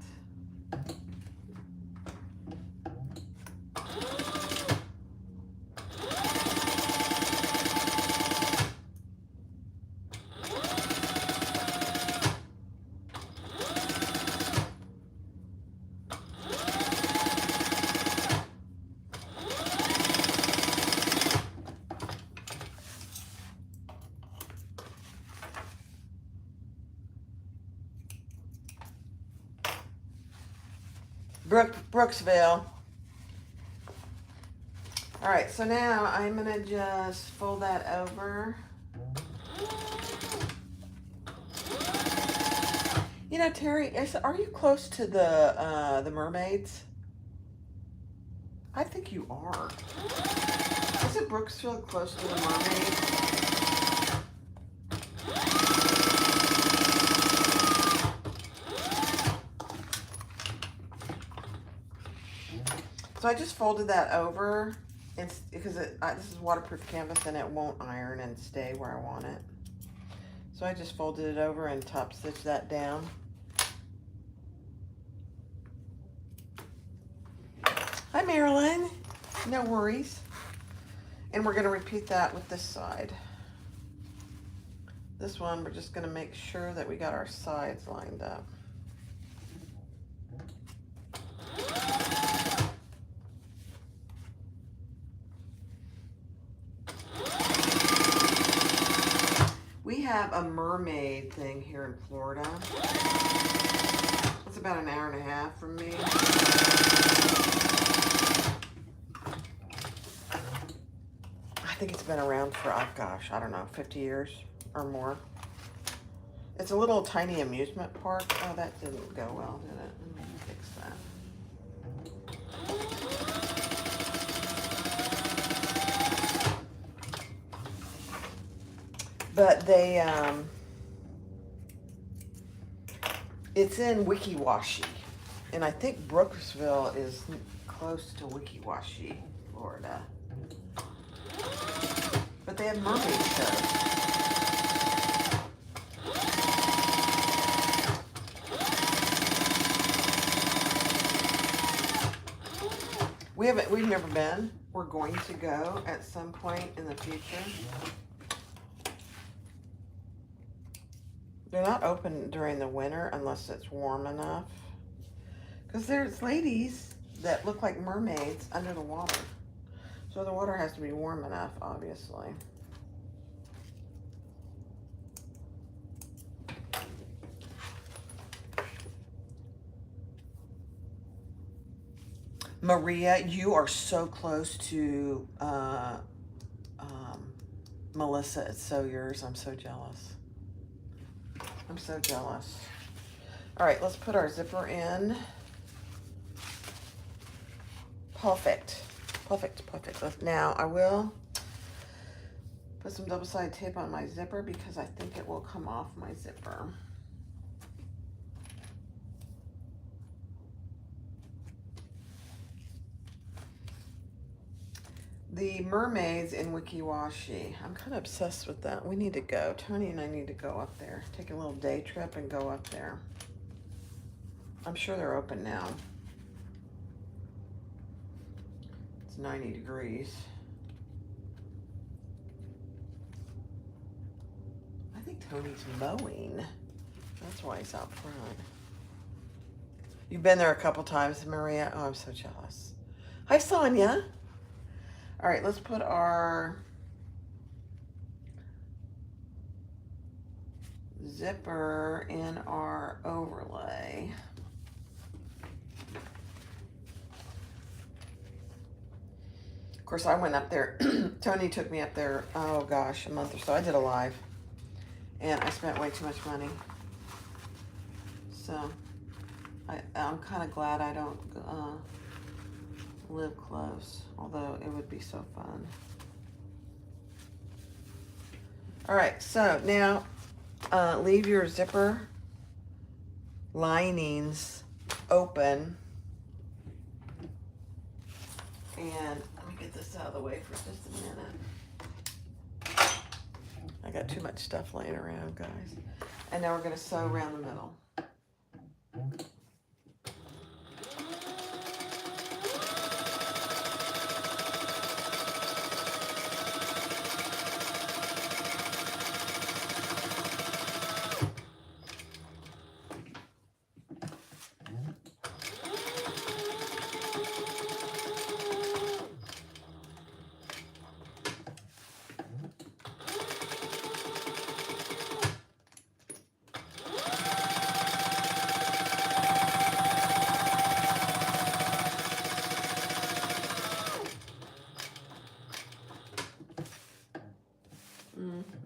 Brooksville. All right, so now I'm gonna just fold that over. You know, Terry, are you close to the mermaids? I think you are. Isn't Brooksville close to the mermaids? So I just folded that over because this is waterproof canvas and it won't iron and stay where I want it. So I just folded it over and top stitched that down. Hi, Marilyn. No worries. And we're going to repeat that with this side. This one, we're just going to make sure that we got our sides lined up. We have a mermaid thing here in Florida. It's about an hour and a half from me. I think it's been around for, oh gosh, I don't know, 50 years or more. It's a little tiny amusement park. Oh, that didn't go well, did it? Let me fix that. But they, it's in Wikiwashi. And I think Brooksville is close to Wikiwashi, Florida. But they have mermaid shows. We've never been. we're going to go at some point in the future. They're not open during the winter unless it's warm enough. Because there's ladies that look like mermaids under the water. So the water has to be warm enough, obviously. Maria, you are so close to Melissa. It's so yours. I'm so jealous. I'm so jealous. All right, let's put our zipper in. Perfect. Perfect, perfect. Now I will put some double-sided tape on my zipper because I think it will come off my zipper. The mermaids in Wikiwashi. I'm kind of obsessed with that. We need to go. Tony and I need to go up there. Take a little day trip and go up there. I'm sure they're open now. It's 90 degrees. I think Tony's mowing. That's why he's out front. You've been there a couple times, Maria. Oh, I'm so jealous. Hi, Sonia. All right, let's put our zipper in our overlay. Of course, I went up there. Tony took me up there, oh gosh, a month or so. I did a live, and I spent way too much money. So I'm kind of glad I don't live close, although it would be so fun. All right, so now leave your zipper linings open. And let me get this out of the way for just a minute. I got too much stuff laying around, guys. And now we're going to sew around the middle.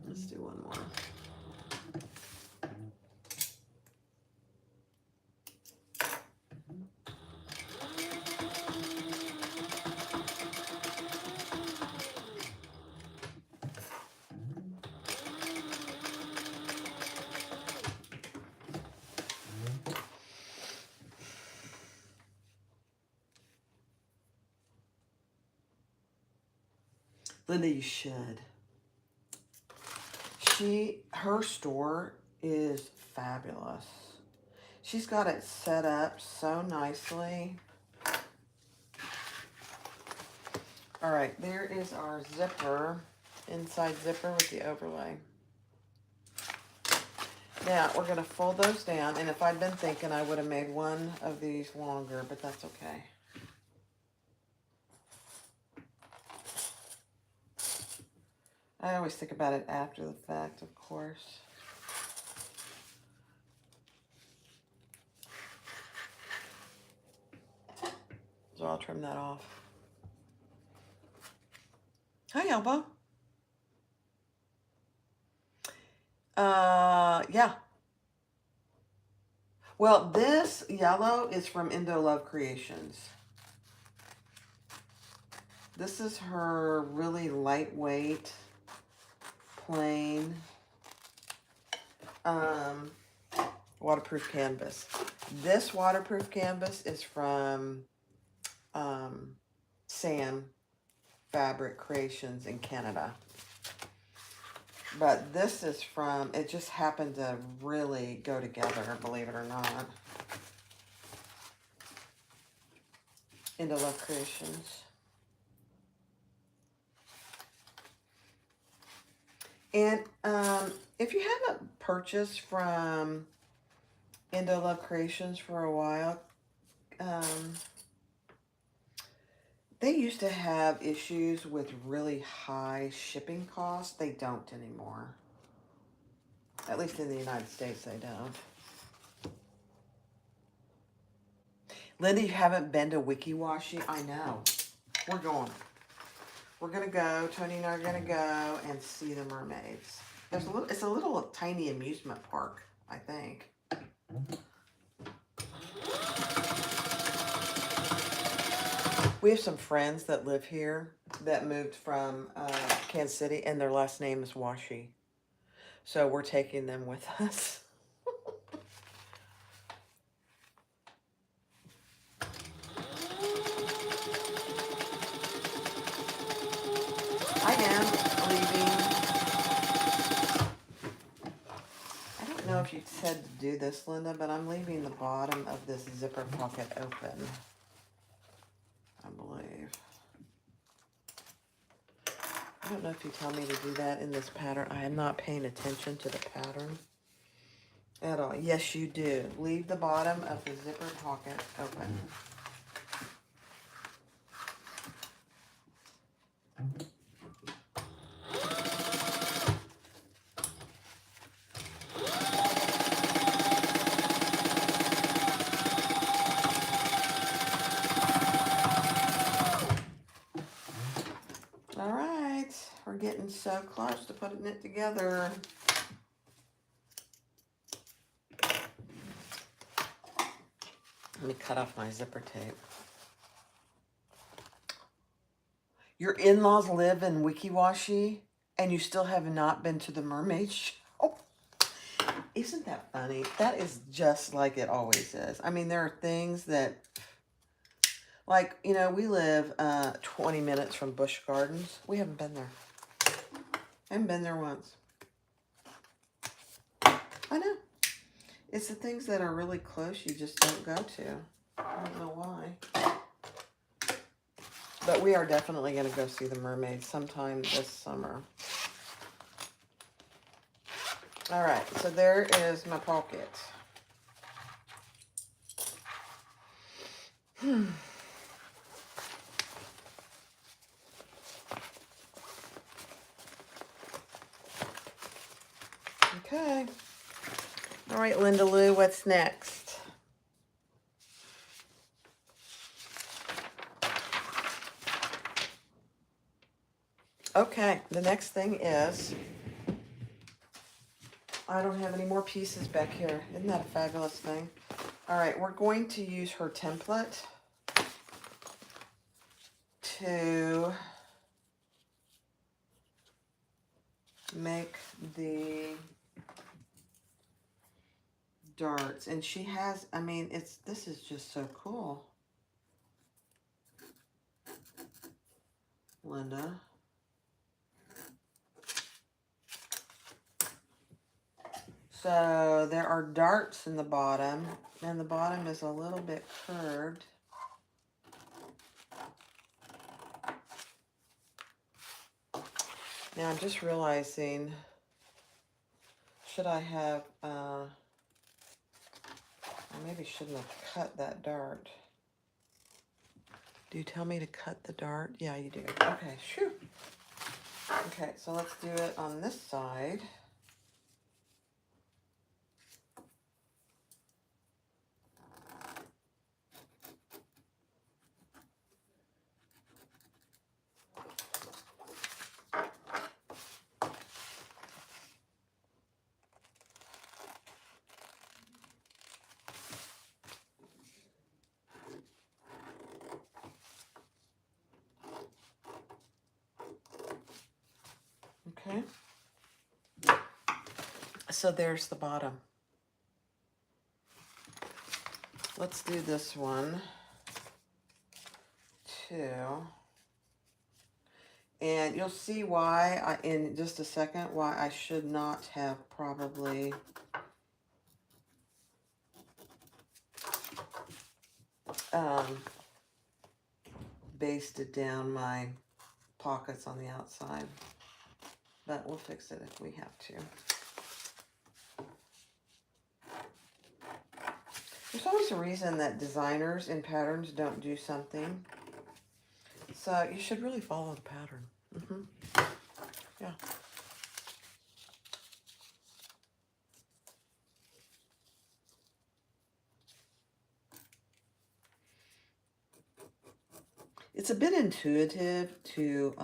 Let's do one more. Linda, you should. Her store is fabulous. She's got it set up so nicely. All right, there is our zipper, inside zipper with the overlay. Now, we're going to fold those down, and if I'd been thinking, I would have made one of these longer, but that's okay. I always think about it after the fact, of course. So I'll trim that off. Hi, Elbow. Yeah. Well, this yellow is from Indo Love Creations. This is her really lightweight, plain, waterproof canvas. This waterproof canvas is from Sam Fabric Creations in Canada. But this is from, it just happened to really go together, believe it or not. Indo Love Creations. And if you haven't purchased from Indo Love Creations for a while, they used to have issues with really high shipping costs. They don't anymore. At least in the United States, they don't. Linda, you haven't been to WikiWashi? I know. We're going. We're going to go. Tony and I are going to go and see the mermaids. It's a little tiny amusement park, I think. We have some friends that live here that moved from Kansas City, and their last name is Washi. So we're taking them with us. I am leaving. I don't know if you said to do this, Linda, but I'm leaving the bottom of this zipper pocket open, I believe. I don't know if you tell me to do that in this pattern. I am not paying attention to the pattern at all. Yes, you do. Leave the bottom of the zipper pocket open. All right, we're getting so close to putting it together. Let me cut off my zipper tape. Your in-laws live in WikiWashi, and you still have not been to the mermaid show? Isn't that funny? That is just like it always is. I mean, there are things that, like, you know, we live 20 minutes from Busch Gardens. We haven't been there. I haven't been there once. I know. It's the things that are really close you just don't go to. I don't know why. But we are definitely going to go see the mermaids sometime this summer. All right, so there is my pocket. Okay. All right, Linda Lou, what's next? Okay, the next thing is, I don't have any more pieces back here. Isn't that a fabulous thing? All right, we're going to use her template to make the darts. And she has, I mean, this is just so cool, Linda. So there are darts in the bottom, and the bottom is a little bit curved. Now I'm just realizing, should I have, I maybe shouldn't have cut that dart. Do you tell me to cut the dart? Yeah, you do. Okay, shoo. Okay, so let's do it on this side. Okay. So there's the bottom. Let's do this one too. And you'll see why, in just a second, why I should not have probably basted down my pockets on the outside. but we'll fix it if we have to. There's always a reason that designers in patterns don't do something. So you should really follow the pattern. Yeah. It's a bit intuitive to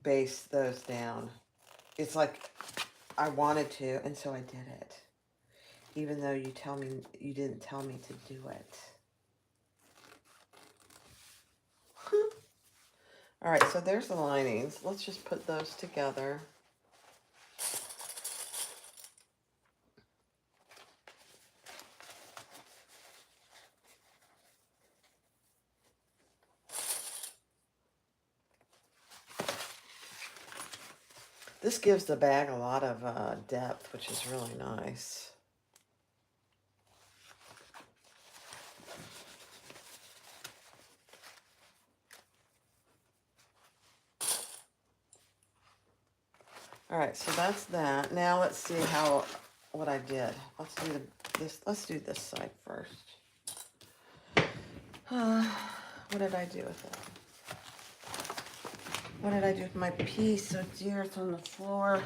base those down. It's like I wanted to, and so I did it. Even though you didn't tell me to do it. All right, so there's the linings. Let's just put those together. This gives the bag a lot of depth, which is really nice. All right, so that's that. Now let's see what I did. Let's do this. Let's do this side first. What did I do with it? What did I do with my piece? Oh dear, it's on the floor.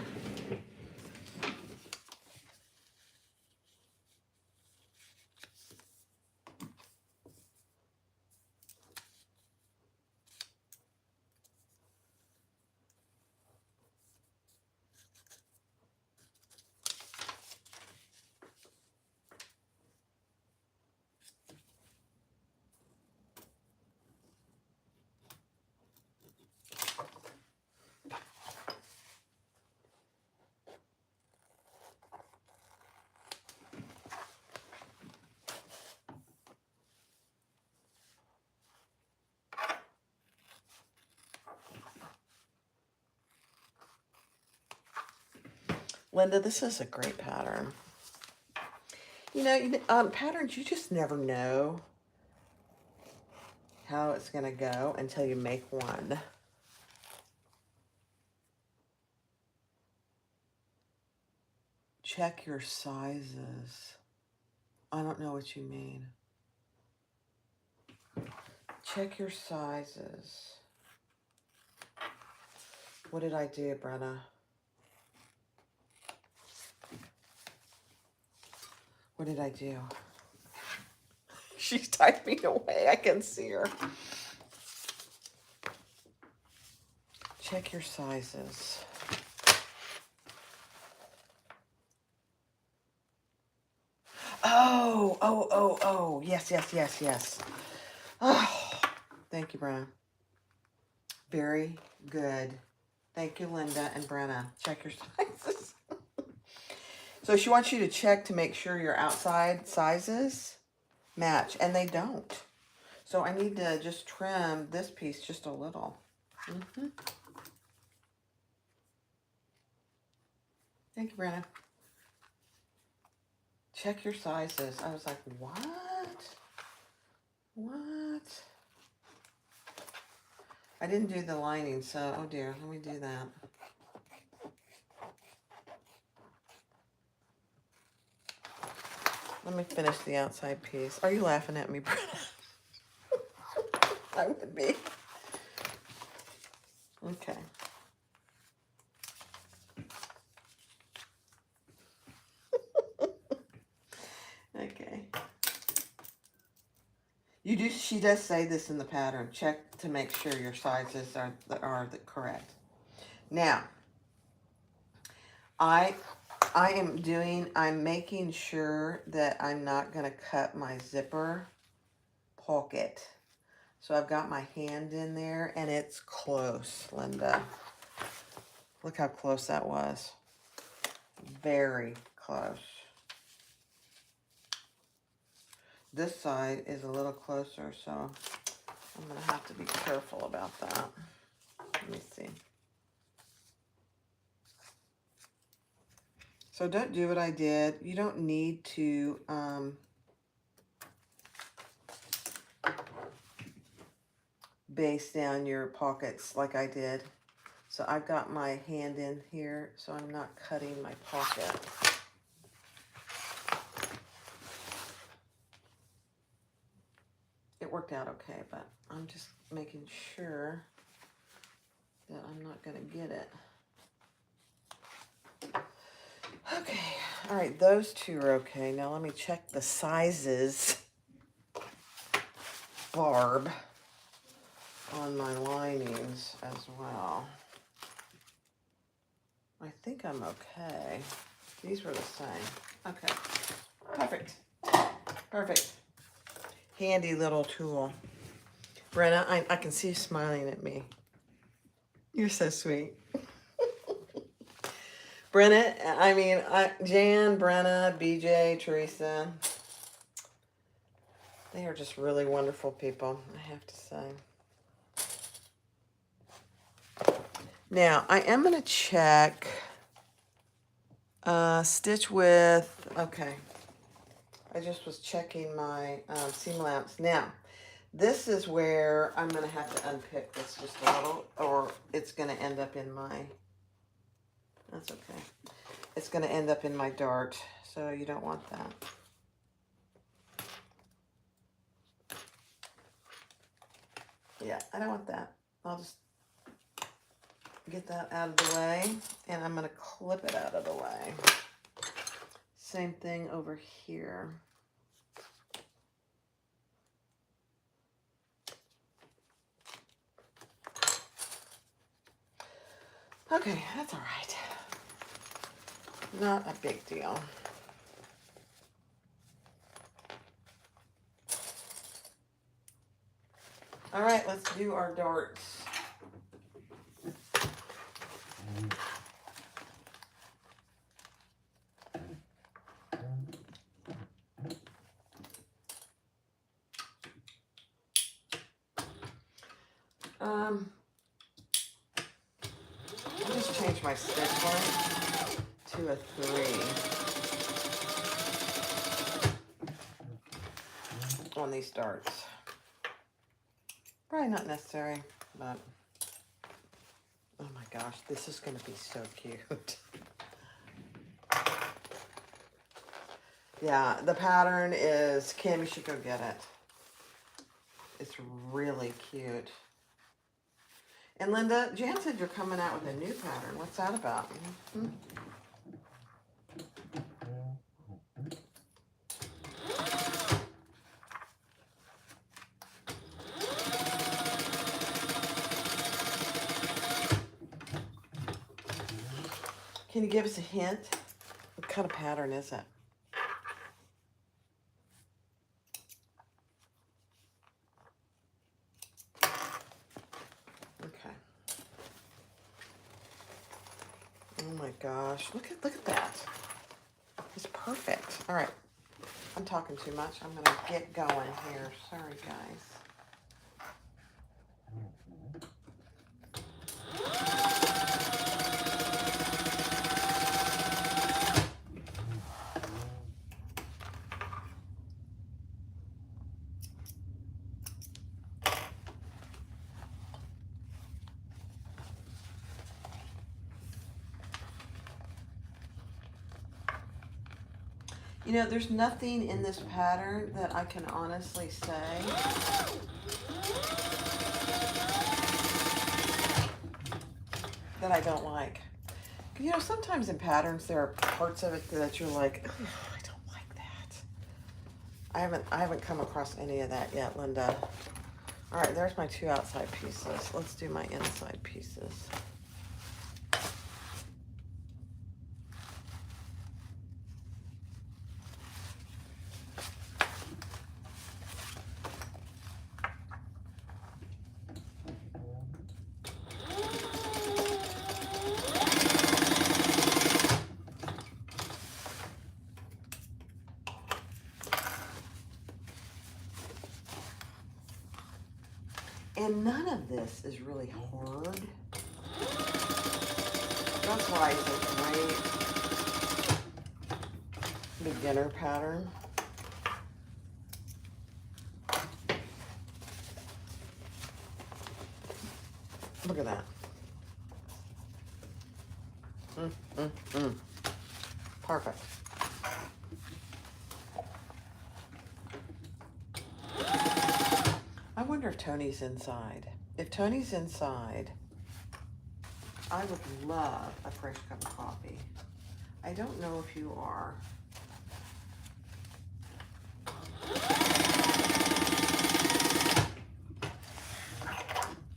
Linda, this is a great pattern. You know, patterns, you just never know how it's going to go until you make one. Check your sizes. I don't know what you mean. Check your sizes. What did I do, Brenna? What did I do? She's typing away. I can see her. Check your sizes. Oh. Yes. Oh, thank you, Brenna. Very good. Thank you, Linda and Brenna. Check your sizes. So she wants you to check to make sure your outside sizes match, and they don't. So I need to just trim this piece just a little. Thank you, Brenna. Check your sizes. I was like, what? I didn't do the lining, so, oh dear, let me do that. Let me finish the outside piece. Are you laughing at me, Brenna? I would be. Okay. Okay. She does say this in the pattern. Check to make sure your sizes are the correct. Now, I'm making sure that I'm not going to cut my zipper pocket. So I've got my hand in there, and it's close, Linda. Look how close that was. Very close. This side is a little closer, so I'm going to have to be careful about that. Let me see. So don't do what I did. You don't need to baste down your pockets like I did. So I've got my hand in here, so I'm not cutting my pocket. It worked out okay, but I'm just making sure that I'm not gonna get it. Okay, all right, those two are okay. Now let me check the sizes, Barb, on my linings as well. I think I'm okay. These were the same. Okay, perfect, perfect. Handy little tool. Brenna, I can see you smiling at me. You're so sweet. Brenna, Jan, Brenna, BJ, Teresa. They are just really wonderful people, I have to say. Now, I am going to check stitch width. Okay. I just was checking my seam allowance. Now, this is where I'm going to have to unpick this just a little, or it's going to end up in my, that's okay. It's going to end up in my dart, so you don't want that. Yeah, I don't want that. I'll just get that out of the way, and I'm going to clip it out of the way. Same thing over here. Okay, that's all right. Not a big deal. All right, let's do our darts. I'll just change my stitch length to a 3 on these darts. Probably not necessary, but oh my gosh, this is going to be so cute. Yeah, the pattern is, Kim, you should go get it. It's really cute. And Linda, Jan said you're coming out with a new pattern. What's that about? Mm-hmm. Can you give us a hint? What kind of pattern is it? Okay. Oh my gosh, look at that. It's perfect. All right, I'm talking too much. I'm gonna get going here. Sorry, guys. You know, there's nothing in this pattern that I can honestly say that I don't like. You know, sometimes in patterns there are parts of it that you're like, I don't like that. I haven't come across any of that yet, Linda. All right, there's my 2 outside pieces. Let's do my inside pieces. And none of this is really hard. That's why it's a great beginner pattern. Look at that. Perfect. I wonder if Tony's inside. If Tony's inside, I would love a fresh cup of coffee. I don't know if you are.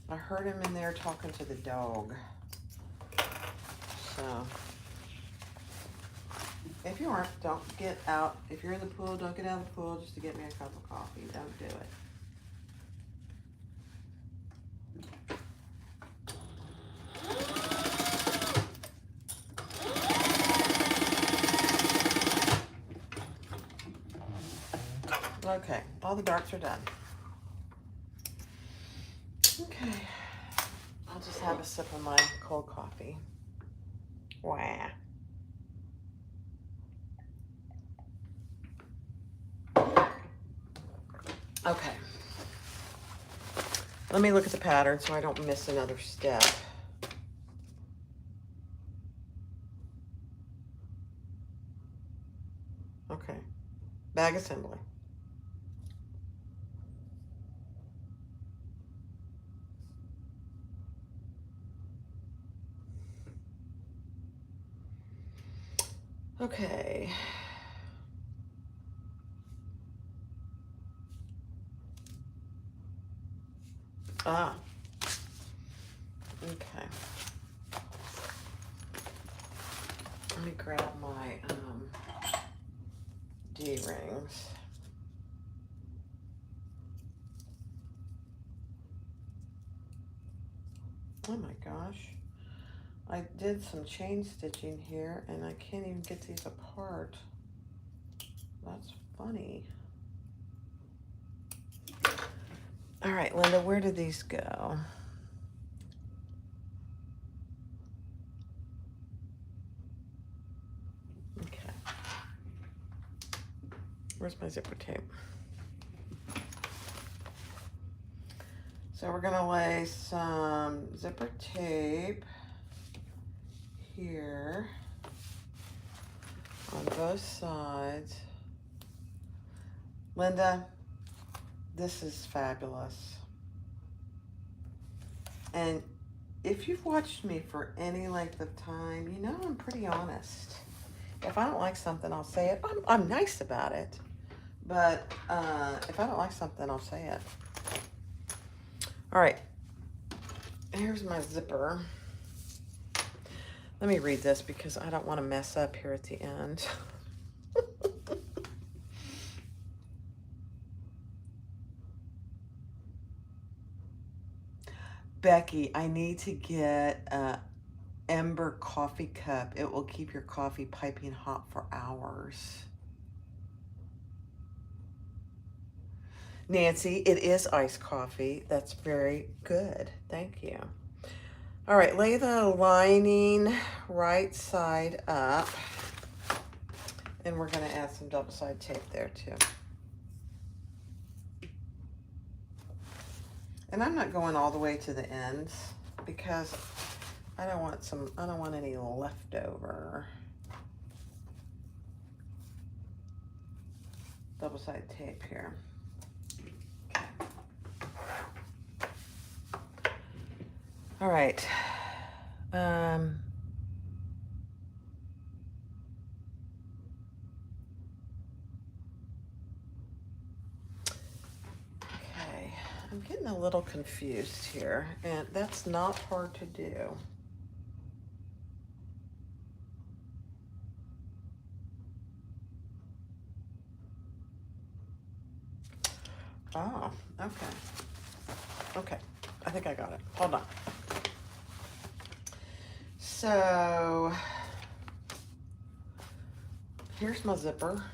I heard him in there talking to the dog. So, if you aren't, don't get out. If you're in the pool, don't get out of the pool just to get me a cup of coffee. Don't do it. Okay, all the darks are done. Okay, I'll just have a sip of my cold coffee. Wow. Okay. Let me look at the pattern so I don't miss another step. Okay. Bag assembly. Okay. Ah. Okay. Let me grab my D-rings. Oh my gosh. I did some chain stitching here and I can't even get these apart. That's funny. All right, Linda, where did these go? Okay. Where's my zipper tape? So we're gonna lay some zipper tape here on both sides. Linda, this is fabulous. And if you've watched me for any length of time, you know I'm pretty honest. If I don't like something, I'll say it. I'm nice about it. But if I don't like something, I'll say it. All right. Here's my zipper. Let me read this because I don't want to mess up here at the end. Becky, I need to get an Ember coffee cup. It will keep your coffee piping hot for hours. Nancy, it is iced coffee. That's very good. Thank you. All right, lay the lining right side up. And we're going to add some double-sided tape there too. And I'm not going all the way to the ends because I don't want any leftover double-sided tape here. Okay. All right. Okay, I'm getting a little confused here, and that's not hard to do. Oh, okay. Okay, I think I got it. Hold on. So, here's my zipper.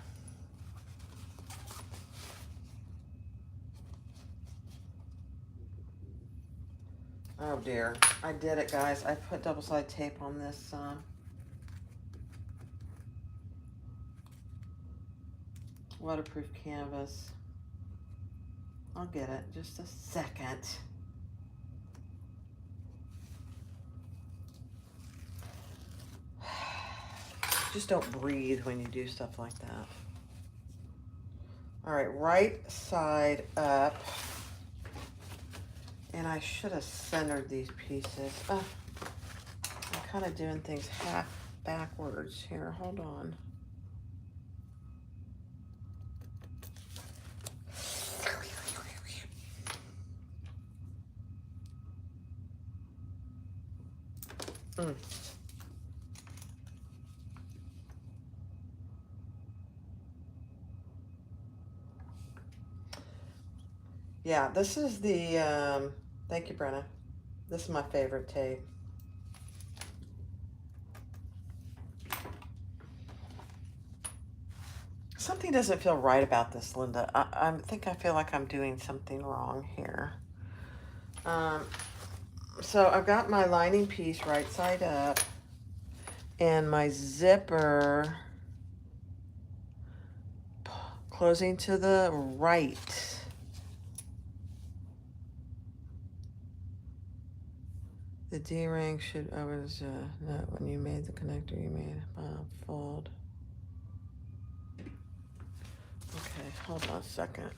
Oh dear, I did it, guys. I put double-sided tape on this waterproof canvas. I'll get it, just a second. Just don't breathe when you do stuff like that. All right, right side up. And I should have centered these pieces. I'm kind of doing things half backwards here. Hold on. Yeah, this is the, thank you, Brenna. This is my favorite tape. Something doesn't feel right about this, Linda. I think I feel like I'm doing something wrong here. So I've got my lining piece right side up and my zipper closing to the right. The D-ring should, I was, not when you made the connector, you made fold. Okay, hold on a second.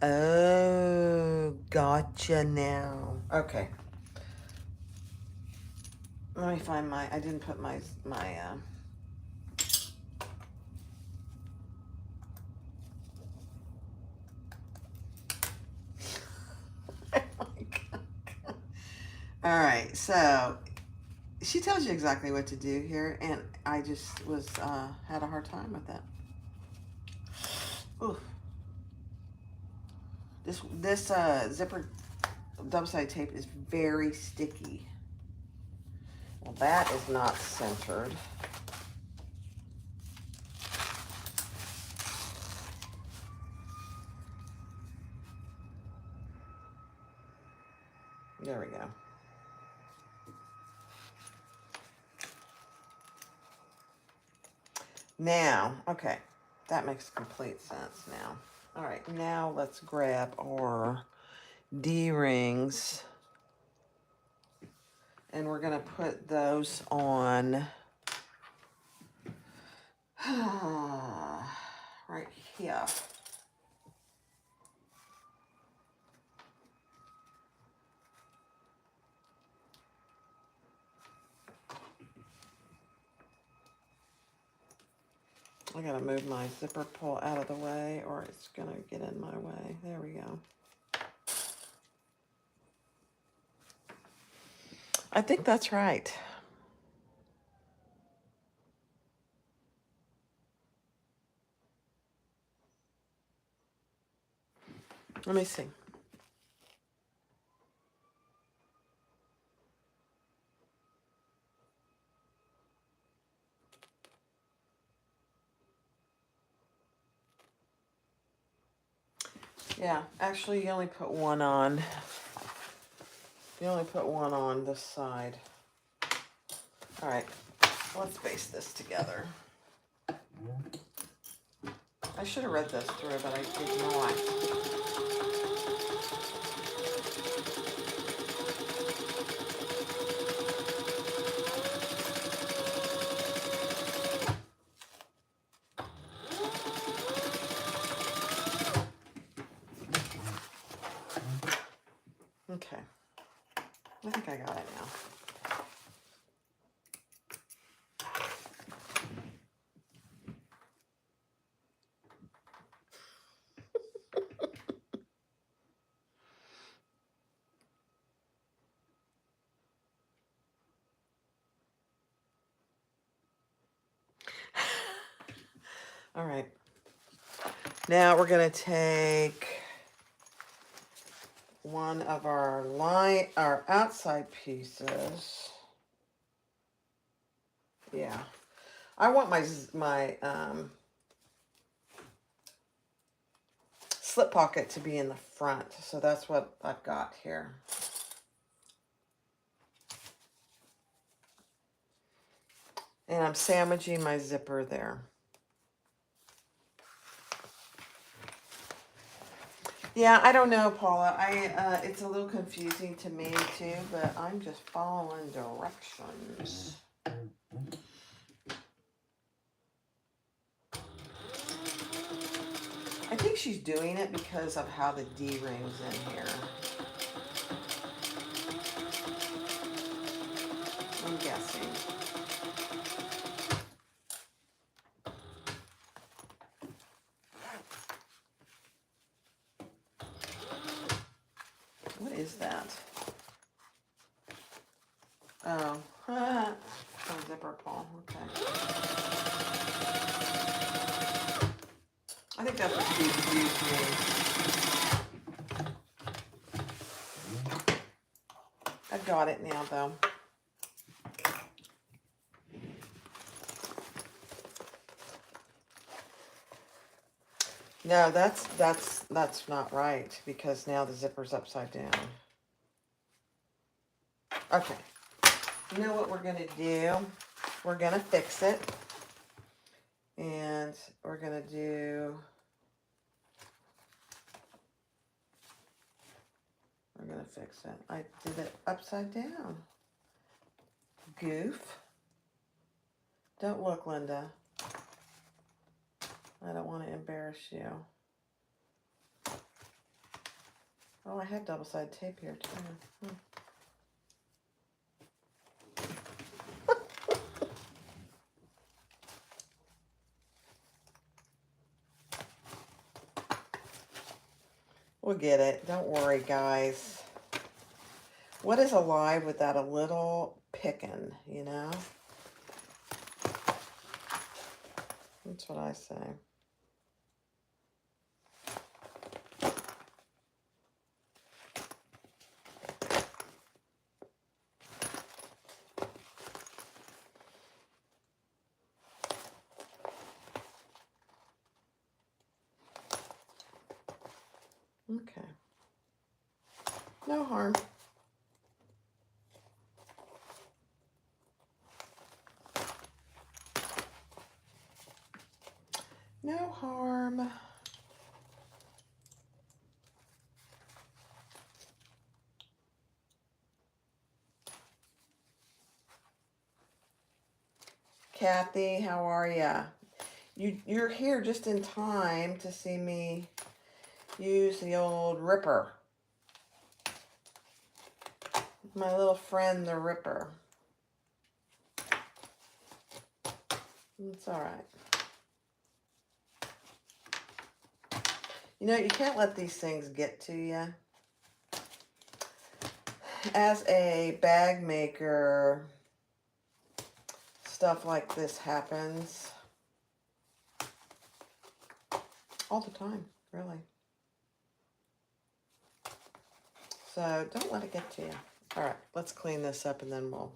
Oh, gotcha now. Okay. Let me find my, I didn't put my all right, so she tells you exactly what to do here, and I just was had a hard time with that. Ooh. This zipper double-sided tape is very sticky. Well, that is not centered. There we go. Now, okay, that makes complete sense now. All right, now let's grab our D-rings and we're gonna put those on right here. I gotta move my zipper pull out of the way or it's gonna get in my way. There we go. I think that's right. Let me see. Yeah, actually you only put one on. You only put one on this side. All right, let's base this together. I should have read this through, but I did not. Okay, I think I got it now. All right, now we're gonna take one of our outside pieces. Yeah, I want my slip pocket to be in the front, so that's what I've got here. And I'm sandwiching my zipper there. Yeah, I don't know, Paula. It's a little confusing to me too, but I'm just following directions. I think she's doing it because of how the D-ring's in here. I'm guessing. What is that? Oh, oh, zipper pull. Okay. I think that's what she confused me. I got it now, though. No, that's not right, because now the zipper's upside down. Okay. You know what we're gonna do? We're gonna fix it. And we're gonna fix it. I did it upside down. Goof. Don't look, Linda. I don't want to embarrass you. Oh, I have double-sided tape here too. We'll get it. Don't worry, guys. What is alive without a little picking, you know? That's what I say. Okay. No harm. No harm. Kathy, how are ya? You're here just in time to see me use the old Ripper. My little friend, the Ripper. It's all right. You know, you can't let these things get to you. As a bag maker, stuff like this happens all the time, really. So don't let it get to you. All right, let's clean this up and then we'll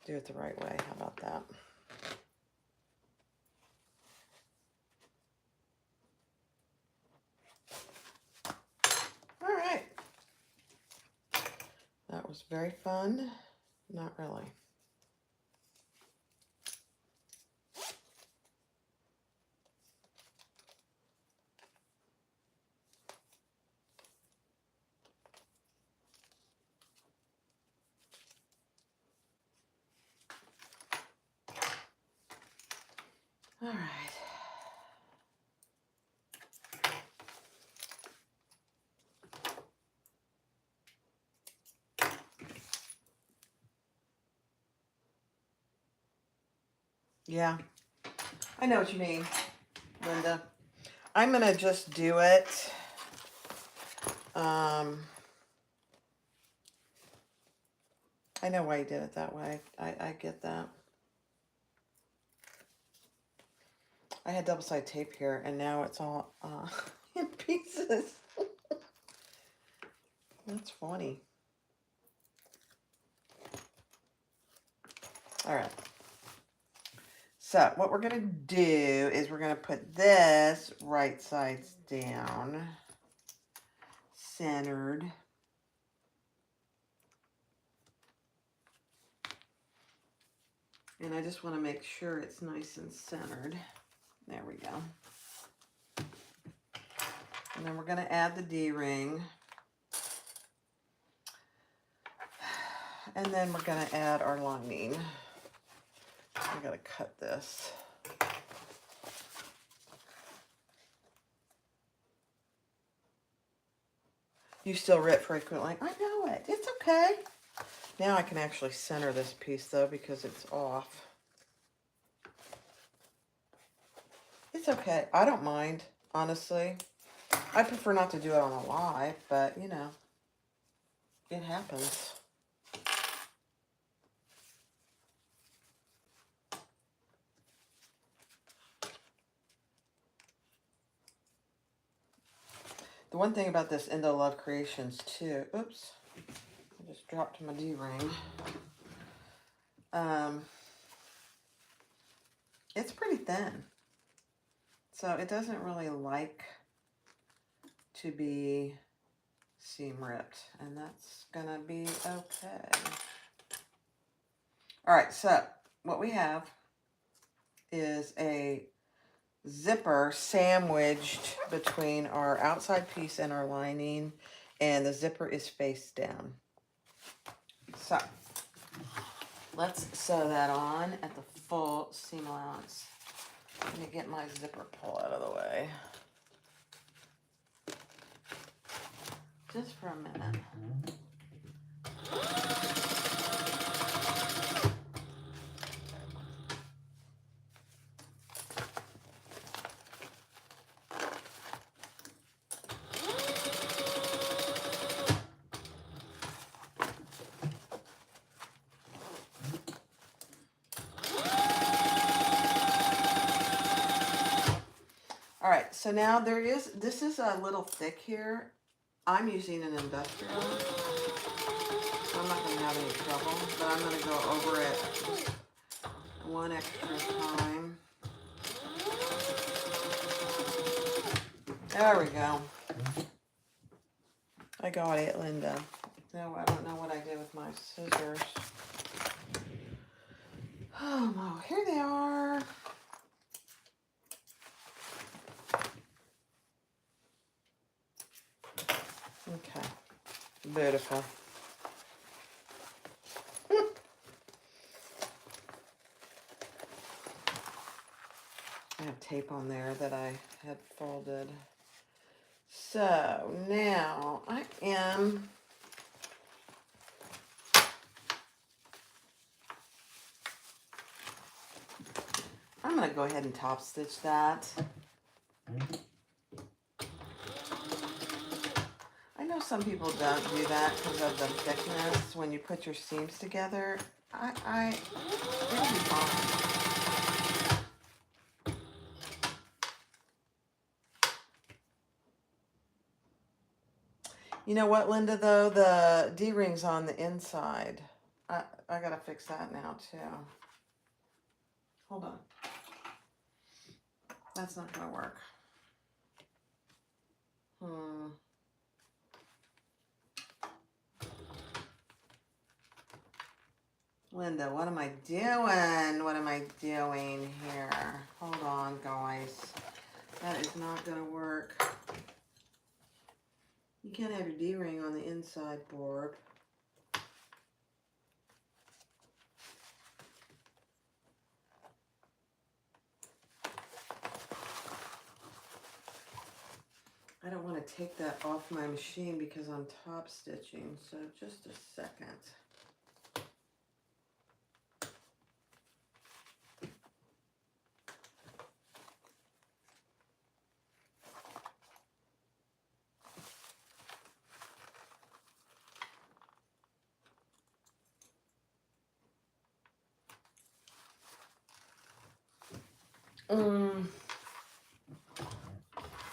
do it the right way. How about that? All right. That was very fun. Not really. All right. Yeah, I know what you mean, Linda. I'm going to just do it. I know why you did it that way. I get that. I had double-sided tape here, and now it's all in pieces. That's funny. All right. So what we're going to do is we're going to put this right sides down, centered. And I just want to make sure it's nice and centered. There we go. And then we're going to add the D-ring. And then we're going to add our lining. I got to cut this. You still rip frequently. I know it. It's okay. Now I can actually center this piece though because it's off. It's okay. I don't mind, honestly. I prefer not to do it on a live, but you know, it happens. The one thing about this Indo Love Creations too, oops, I just dropped my D-ring. It's pretty thin, so it doesn't really like to be seam ripped, and that's gonna be okay. All right, so what we have is a zipper sandwiched between our outside piece and our lining, and the zipper is face down. So let's sew that on at the full seam allowance. Let me get my zipper pull out of the way. Just for a minute. All right, so now this is a little thick here. I'm using an industrial, so I'm not going to have any trouble, but I'm going to go over it one extra time. There we go. I got it, Linda. No, I don't know what I did with my scissors. Oh, no, here they are. Okay, beautiful. I have tape on there that I had folded. So now I'm going to go ahead and top stitch that. I know some people don't do that because of the thickness when you put your seams together. It'll be fine. You know what, Linda, though? The D-ring's on the inside. I gotta fix that now, too. Hold on. That's not gonna work. Linda, what am I doing? What am I doing here? Hold on, guys. That is not gonna work. You can't have your D-ring on the inside, Borb. I don't want to take that off my machine because I'm top stitching, so just a second.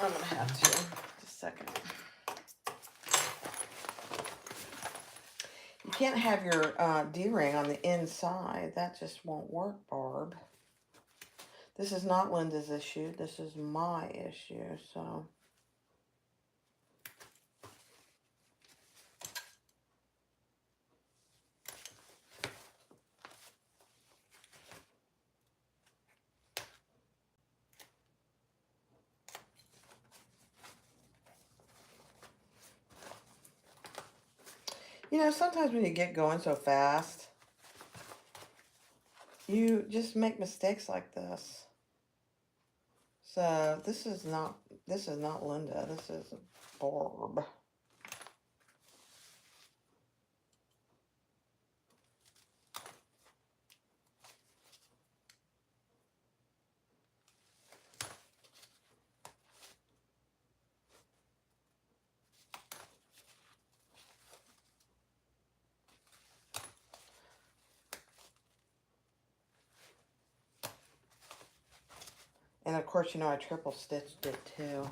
I'm gonna have to. Just a second. You can't have your D-ring on the inside. That just won't work, Barb. This is not Linda's issue. This is my issue, so. You know, sometimes when you get going so fast, you just make mistakes like this. So this is not Linda. This is Barb. And of course, you know, I triple stitched it too.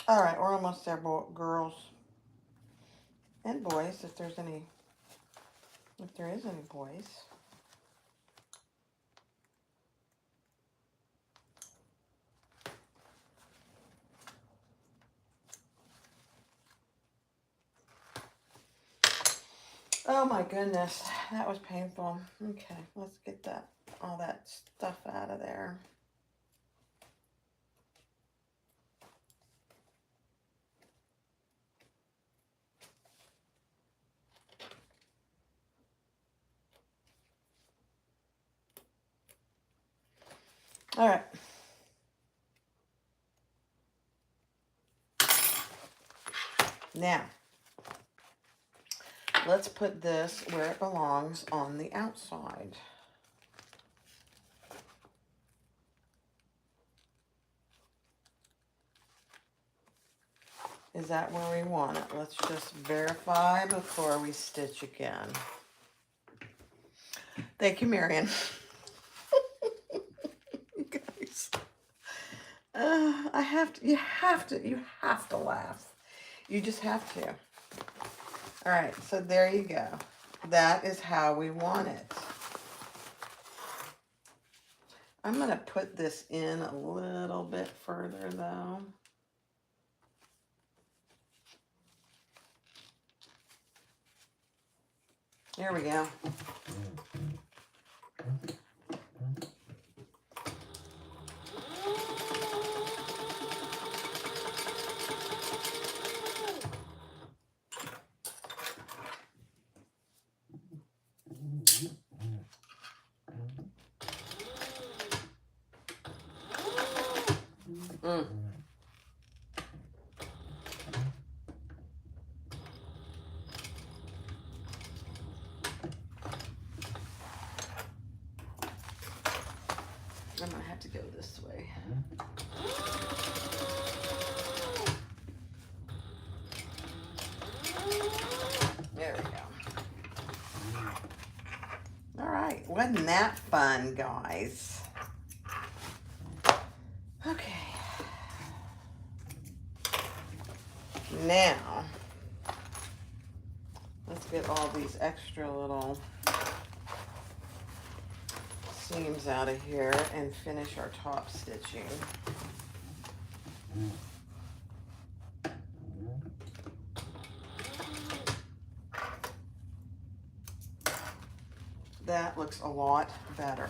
All right, we're almost there, girls and boys, if there is any boys. Oh my goodness, that was painful. Okay, let's get all that stuff out of there. All right. Now, let's put this where it belongs on the outside. Is that where we want it? Let's just verify before we stitch again. Thank you, Marion. You guys. You have to laugh. You just have to. All right, so there you go. That is how we want it. I'm going to put this in a little bit further though. There we go. I'm going to have to go this way. There we go. All right, wasn't that fun, guys? Okay. Now, let's get all these extra little seams out of here and finish our top stitching. That looks a lot better.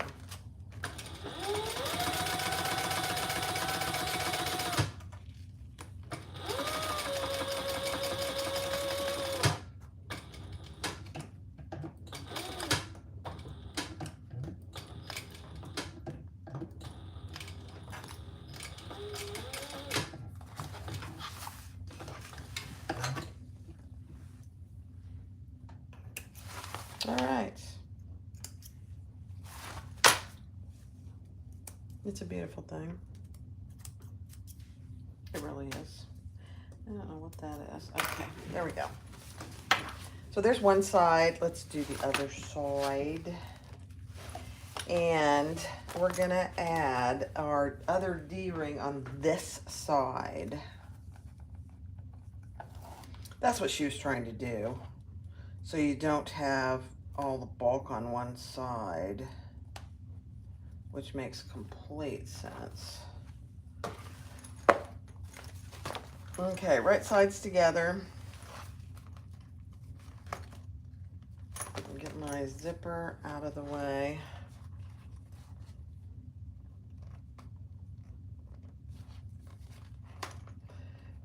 All right. It's a beautiful thing. It really is. I don't know what that is. Okay, there we go. So there's one side. Let's do the other side. And we're gonna add our other D-ring on this side. That's what she was trying to do. So you don't have all the bulk on one side, which makes complete sense. Okay, right sides together. Get my zipper out of the way.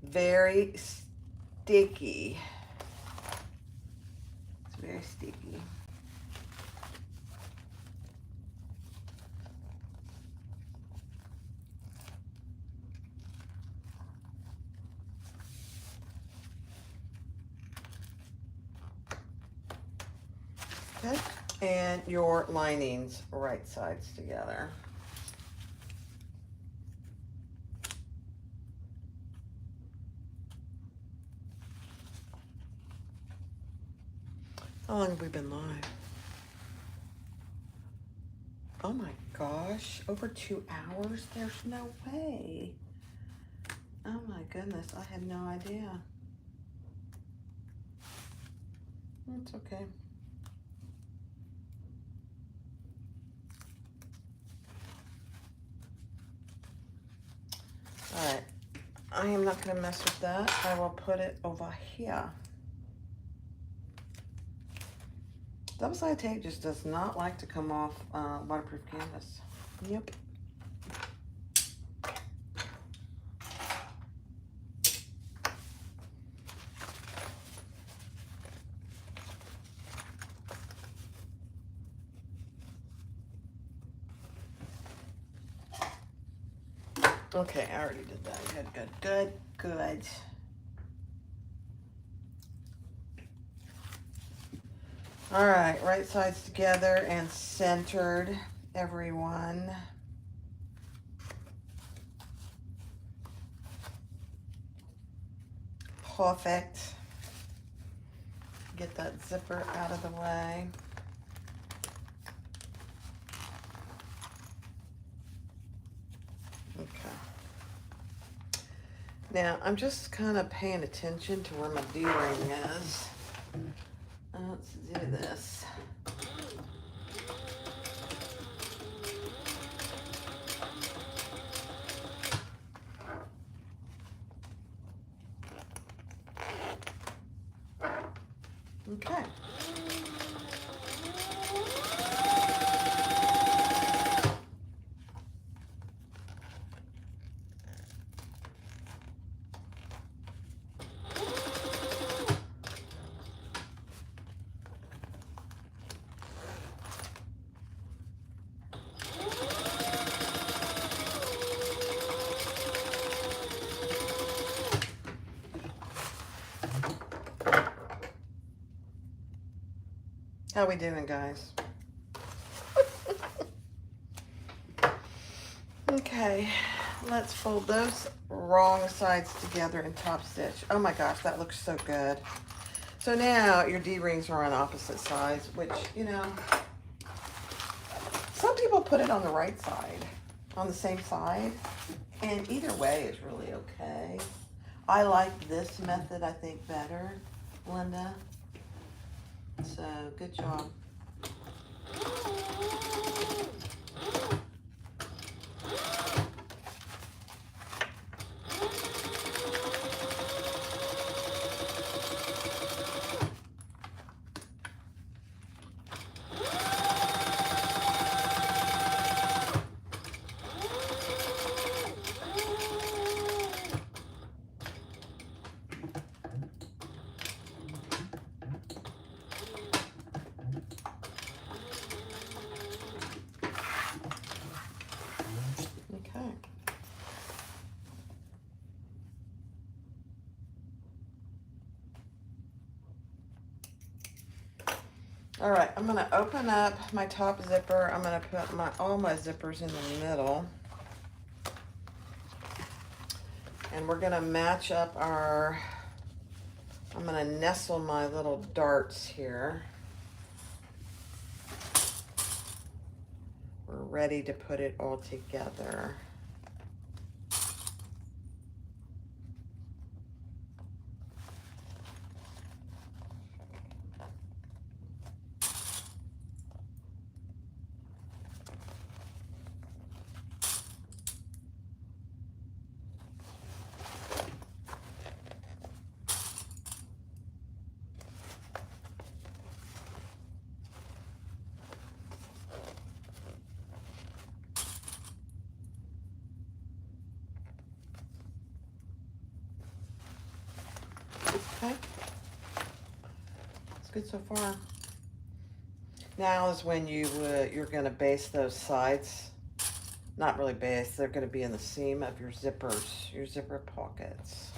Very sticky. It's very sticky. Okay, and your linings right sides together. How long have we been live? Oh my gosh, over 2 hours? There's no way. Oh my goodness, I had no idea. It's okay. All right, I am not gonna mess with that. I will put it over here. Double-sided tape just does not like to come off waterproof canvas. Yep. Okay, I already did that. Good. All right sides together and centered, everyone. Perfect. Get that zipper out of the way. Okay. Now, I'm just kind of paying attention to where my D-ring is. Let's do this. Okay. How we doing, guys? Okay, let's fold those wrong sides together and top stitch. Oh my gosh, that looks so good. So now your D-rings are on opposite sides, which, you know, some people put it on the right side, on the same side, and either way is really okay. I like this method, I think, better, Linda. So, good job. All right, I'm gonna open up my top zipper. I'm gonna put all my zippers in the middle. And we're gonna match up I'm gonna nestle my little darts here. We're ready to put it all together. Okay, it's good so far. Now is when you're going to baste those sides. Not really baste, they're going to be in the seam of your zippers, your zipper pockets.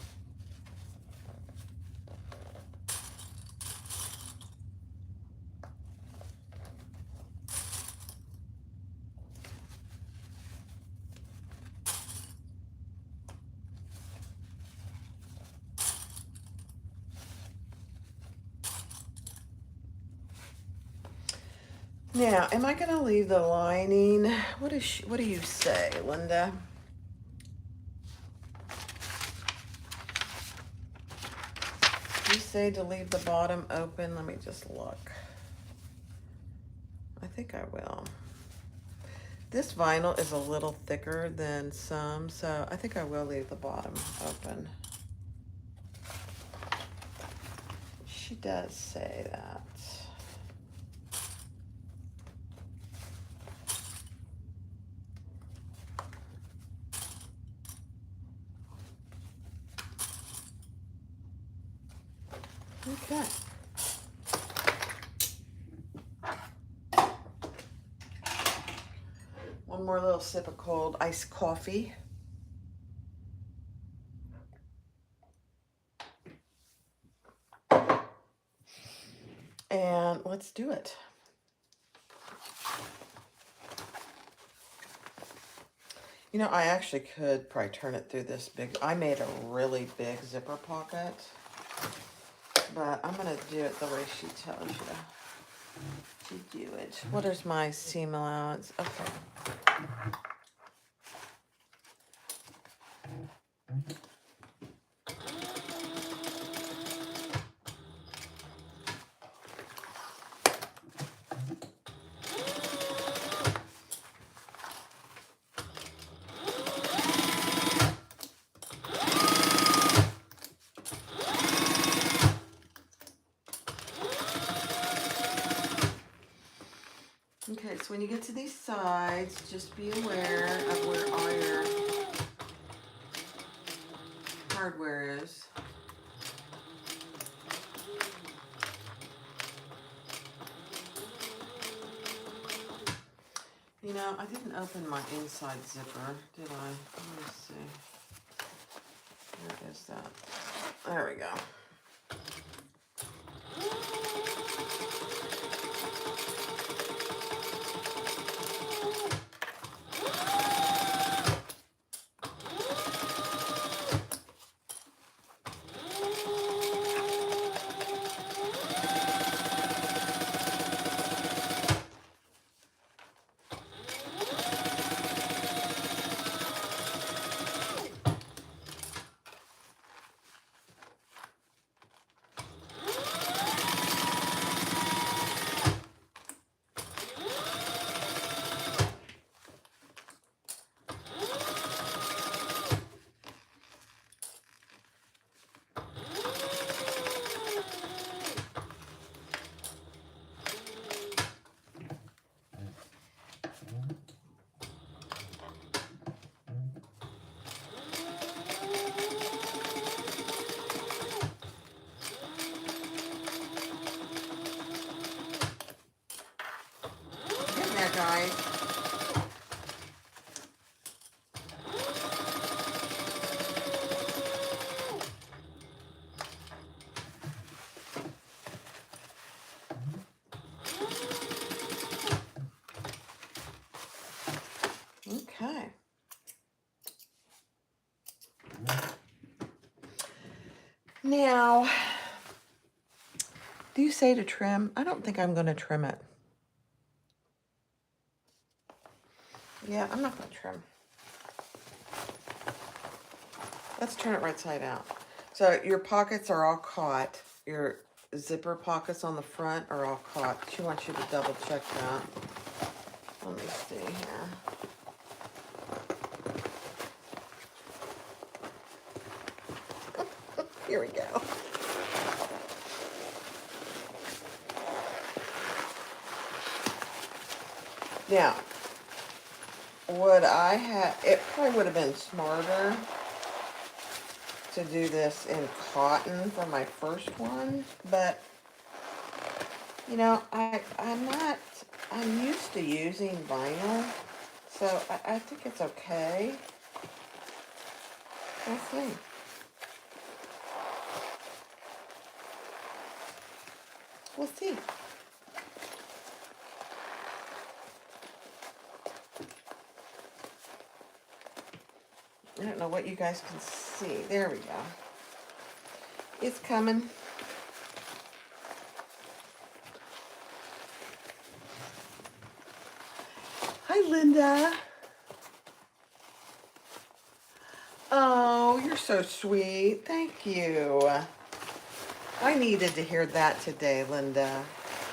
Now, am I gonna leave the lining? What do you say, Linda? You say to leave the bottom open. Let me just look. I think I will. This vinyl is a little thicker than some, so I think I will leave the bottom open. She does say that. Okay. One more little sip of cold iced coffee. And let's do it. You know, I actually could probably turn it through this big. I made a really big zipper pocket, but I'm going to do it the way she tells you to do it. What is my seam allowance? Okay. Okay, so when you get to these sides, just be aware of where all your hardware is. You know, I didn't open my inside zipper, did I? Let me see. Where is that? There we go. Getting there, guys. Okay. Now, do you say to trim? I don't think I'm going to trim it. Yeah, I'm not going to trim. Let's turn it right side out. So your pockets are all caught. Your zipper pockets on the front are all caught. She wants you to double check that. Let me see here. Here we go. Now, would I have, it probably would have been smarter to do this in cotton for my first one, but, you know, I'm used to using vinyl, so I think it's okay. We'll see. We'll see. I don't know what you guys can see. There we go. It's coming. Hi, Linda. Oh, you're so sweet. Thank you. I needed to hear that today, Linda,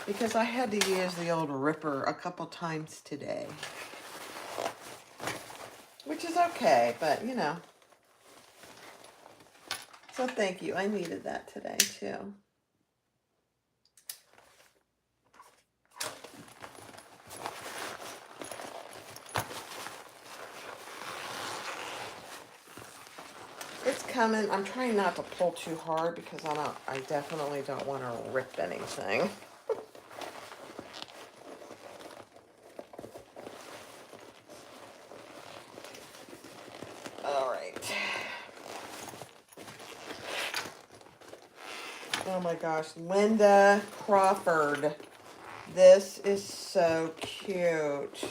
because I had to use the old ripper a couple times today, which is okay, but you know. So thank you. I needed that today too. It's coming. I'm trying not to pull too hard because I definitely don't want to rip anything. All right. Oh my gosh, Linda Crawford. This is so cute.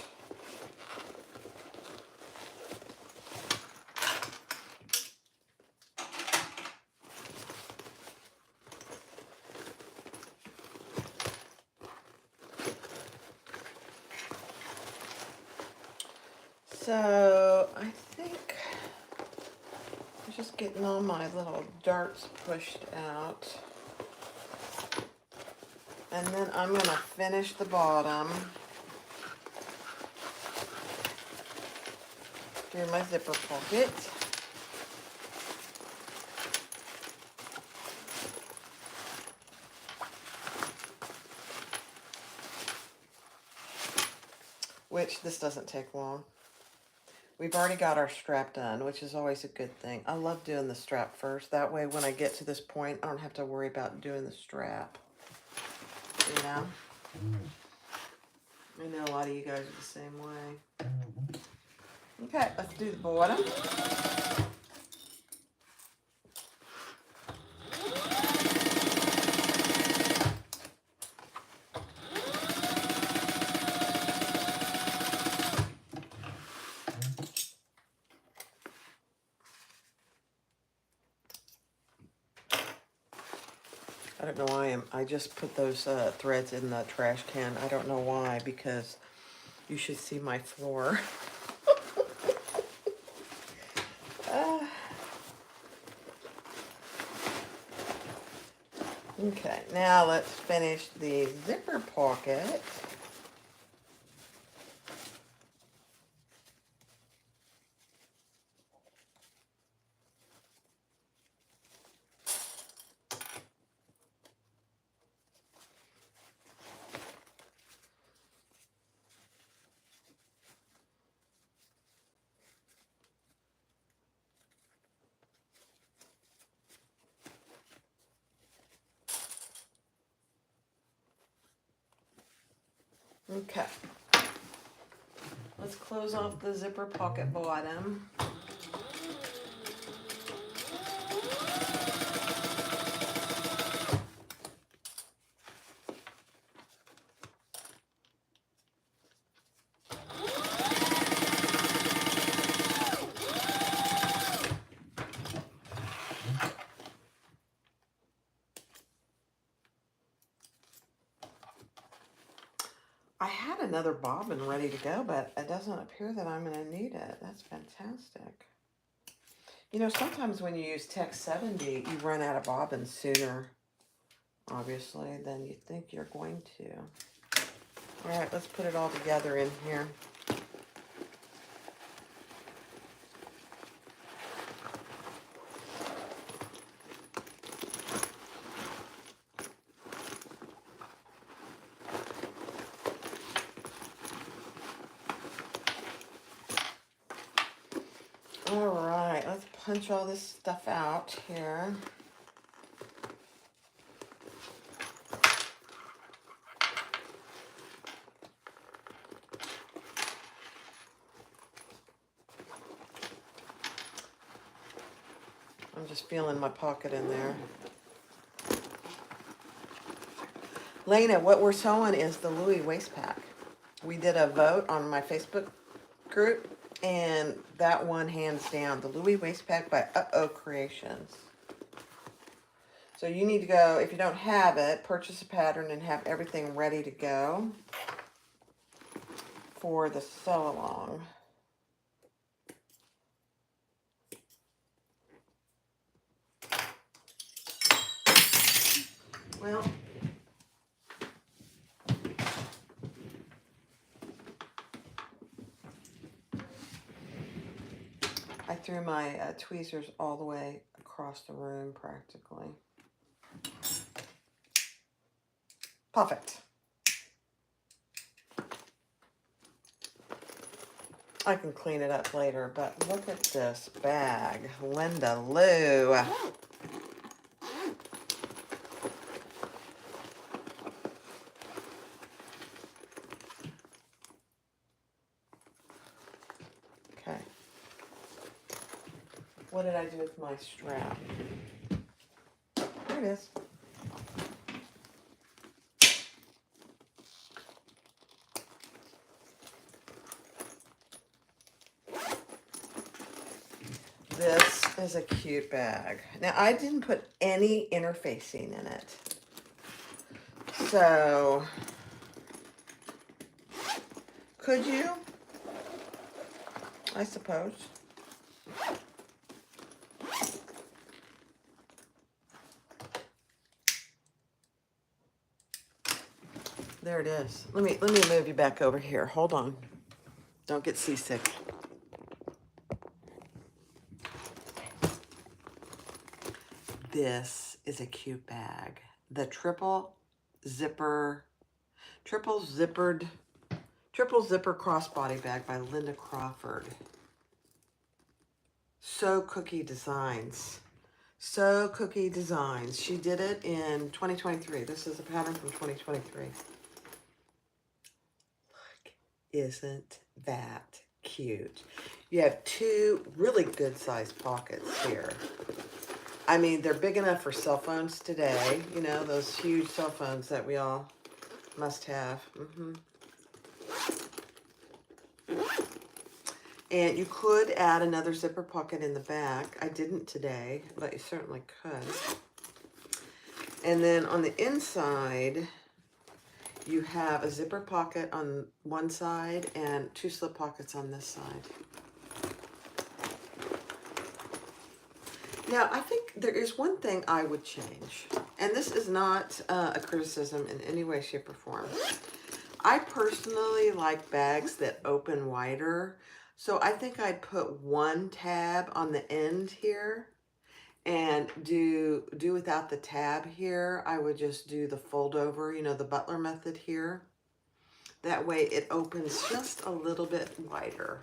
So I think I'm just getting all my little darts pushed out. And then I'm going to finish the bottom. Do my zipper pocket. Which this doesn't take long. We've already got our strap done, which is always a good thing. I love doing the strap first. That way when I get to this point, I don't have to worry about doing the strap. You know? I know a lot of you guys are the same way. Okay, let's do the bottom. I don't know why I just put those threads in the trash can. I don't know why, because you should see my floor. Okay, now let's finish the zipper pocket. Okay. Let's close off the zipper pocket bottom. I had another bobbin ready to go, but it doesn't appear that I'm going to need it. That's fantastic. You know, sometimes when you use Tech 70, you run out of bobbins sooner, obviously, than you think you're going to. All right, let's put it all together in here. All right, let's punch all this stuff out here. I'm just feeling my pocket in there. Lena, what we're sewing is the Louis waist pack. We did a vote on my Facebook group, and that one, hands down, the Louis waist pack by Uh-Oh Creations. So you need to go, if you don't have it, purchase a pattern and have everything ready to go for the sew along. Well, I threw my tweezers all the way across the room practically. Perfect. I can clean it up later, but look at this bag. Linda Lou. Okay. What did I do with my strap? There it is. This is a cute bag. Now, I didn't put any interfacing in it. So, could you? I suppose. There it is. Let me move you back over here. Hold on. Don't get seasick. This is a cute bag. The triple zipper crossbody bag by Linda Crawford. So Cookie Designs. So Cookie Designs. She did it in 2023. This is a pattern from 2023. Look, isn't that cute? You have two really good sized pockets here. I mean, they're big enough for cell phones today. You know, those huge cell phones that we all must have. And you could add another zipper pocket in the back. I didn't today, but you certainly could. And then on the inside, you have a zipper pocket on one side and two slip pockets on this side. Now, I think there is one thing I would change, and this is not a criticism in any way, shape, or form. I personally like bags that open wider, so I think I'd put one tab on the end here and do without the tab here. I would just do the fold over, you know, the Butler method here. That way it opens just a little bit wider.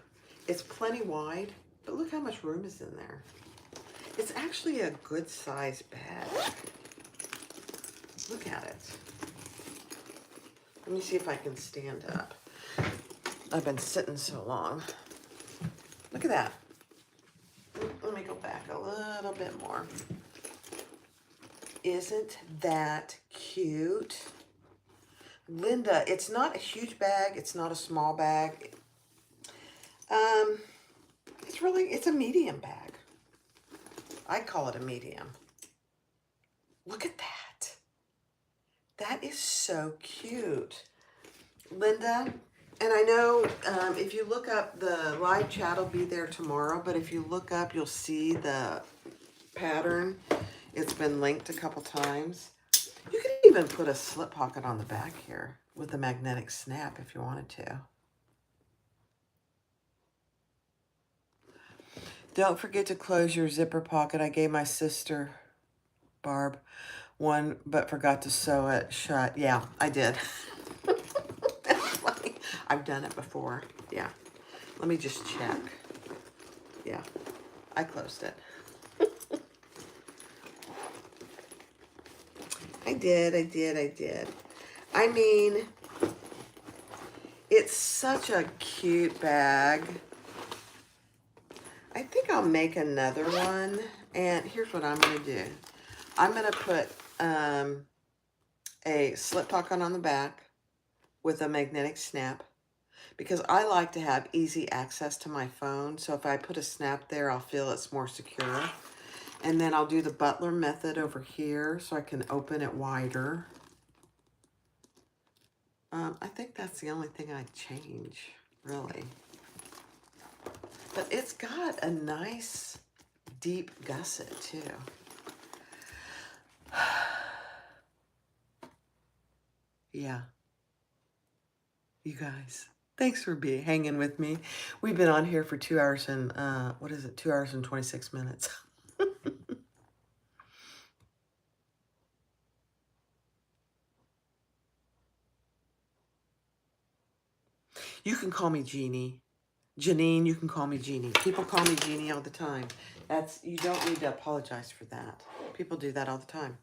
It's plenty wide, but look how much room is in there. It's actually a good size bag. Look at it. Let me see if I can stand up. I've been sitting so long. Look at that. Let me go back a little bit more. Isn't that cute? Linda, it's not a huge bag. It's not a small bag. It's a medium bag. I call it a medium. Look at that. That is so cute. Linda, and I know if you look up, the live chat will be there tomorrow, but if you look up, you'll see the pattern. It's been linked a couple times. You could even put a slip pocket on the back here with a magnetic snap if you wanted to. Don't forget to close your zipper pocket. I gave my sister, Barb, one, but forgot to sew it shut. Yeah, I did. That's funny. I've done it before. Yeah. Let me just check. Yeah, I closed it. I did. I mean, it's such a cute bag. I think I'll make another one, and here's what I'm going to do. I'm going to put a slip pocket on the back with a magnetic snap, because I like to have easy access to my phone, so if I put a snap there, I'll feel it's more secure. And then I'll do the Butler method over here so I can open it wider. I think that's the only thing I'd change. really. But it's got a nice deep gusset too. Yeah. You guys, thanks for hanging with me. We've been on here for 2 hours and, what is it? 2 hours and 26 minutes. You can call me Jeannie. Janine, you can call me Jeannie. People call me Jeannie all the time. You don't need to apologize for that. People do that all the time.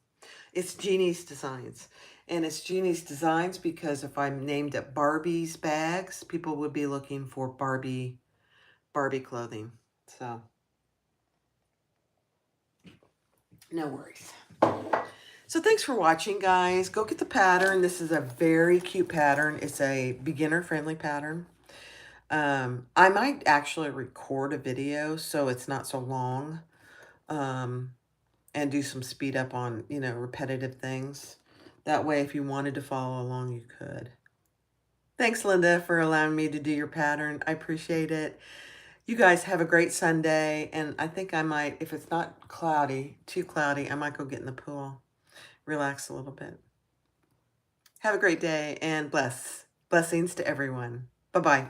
It's Jeannie's Designs. And it's Jeannie's Designs because if I'm named at Barbie's bags, people would be looking for Barbie clothing. So, no worries. So thanks for watching, guys. Go get the pattern. This is a very cute pattern. It's a beginner-friendly pattern. I might actually record a video so it's not so long, and do some speed up on, repetitive things. That way, if you wanted to follow along, you could. Thanks, Linda, for allowing me to do your pattern. I appreciate it. You guys have a great Sunday, and I think I might, if it's not too cloudy, I might go get in the pool, relax a little bit. Have a great day, and blessings to everyone. Bye-bye.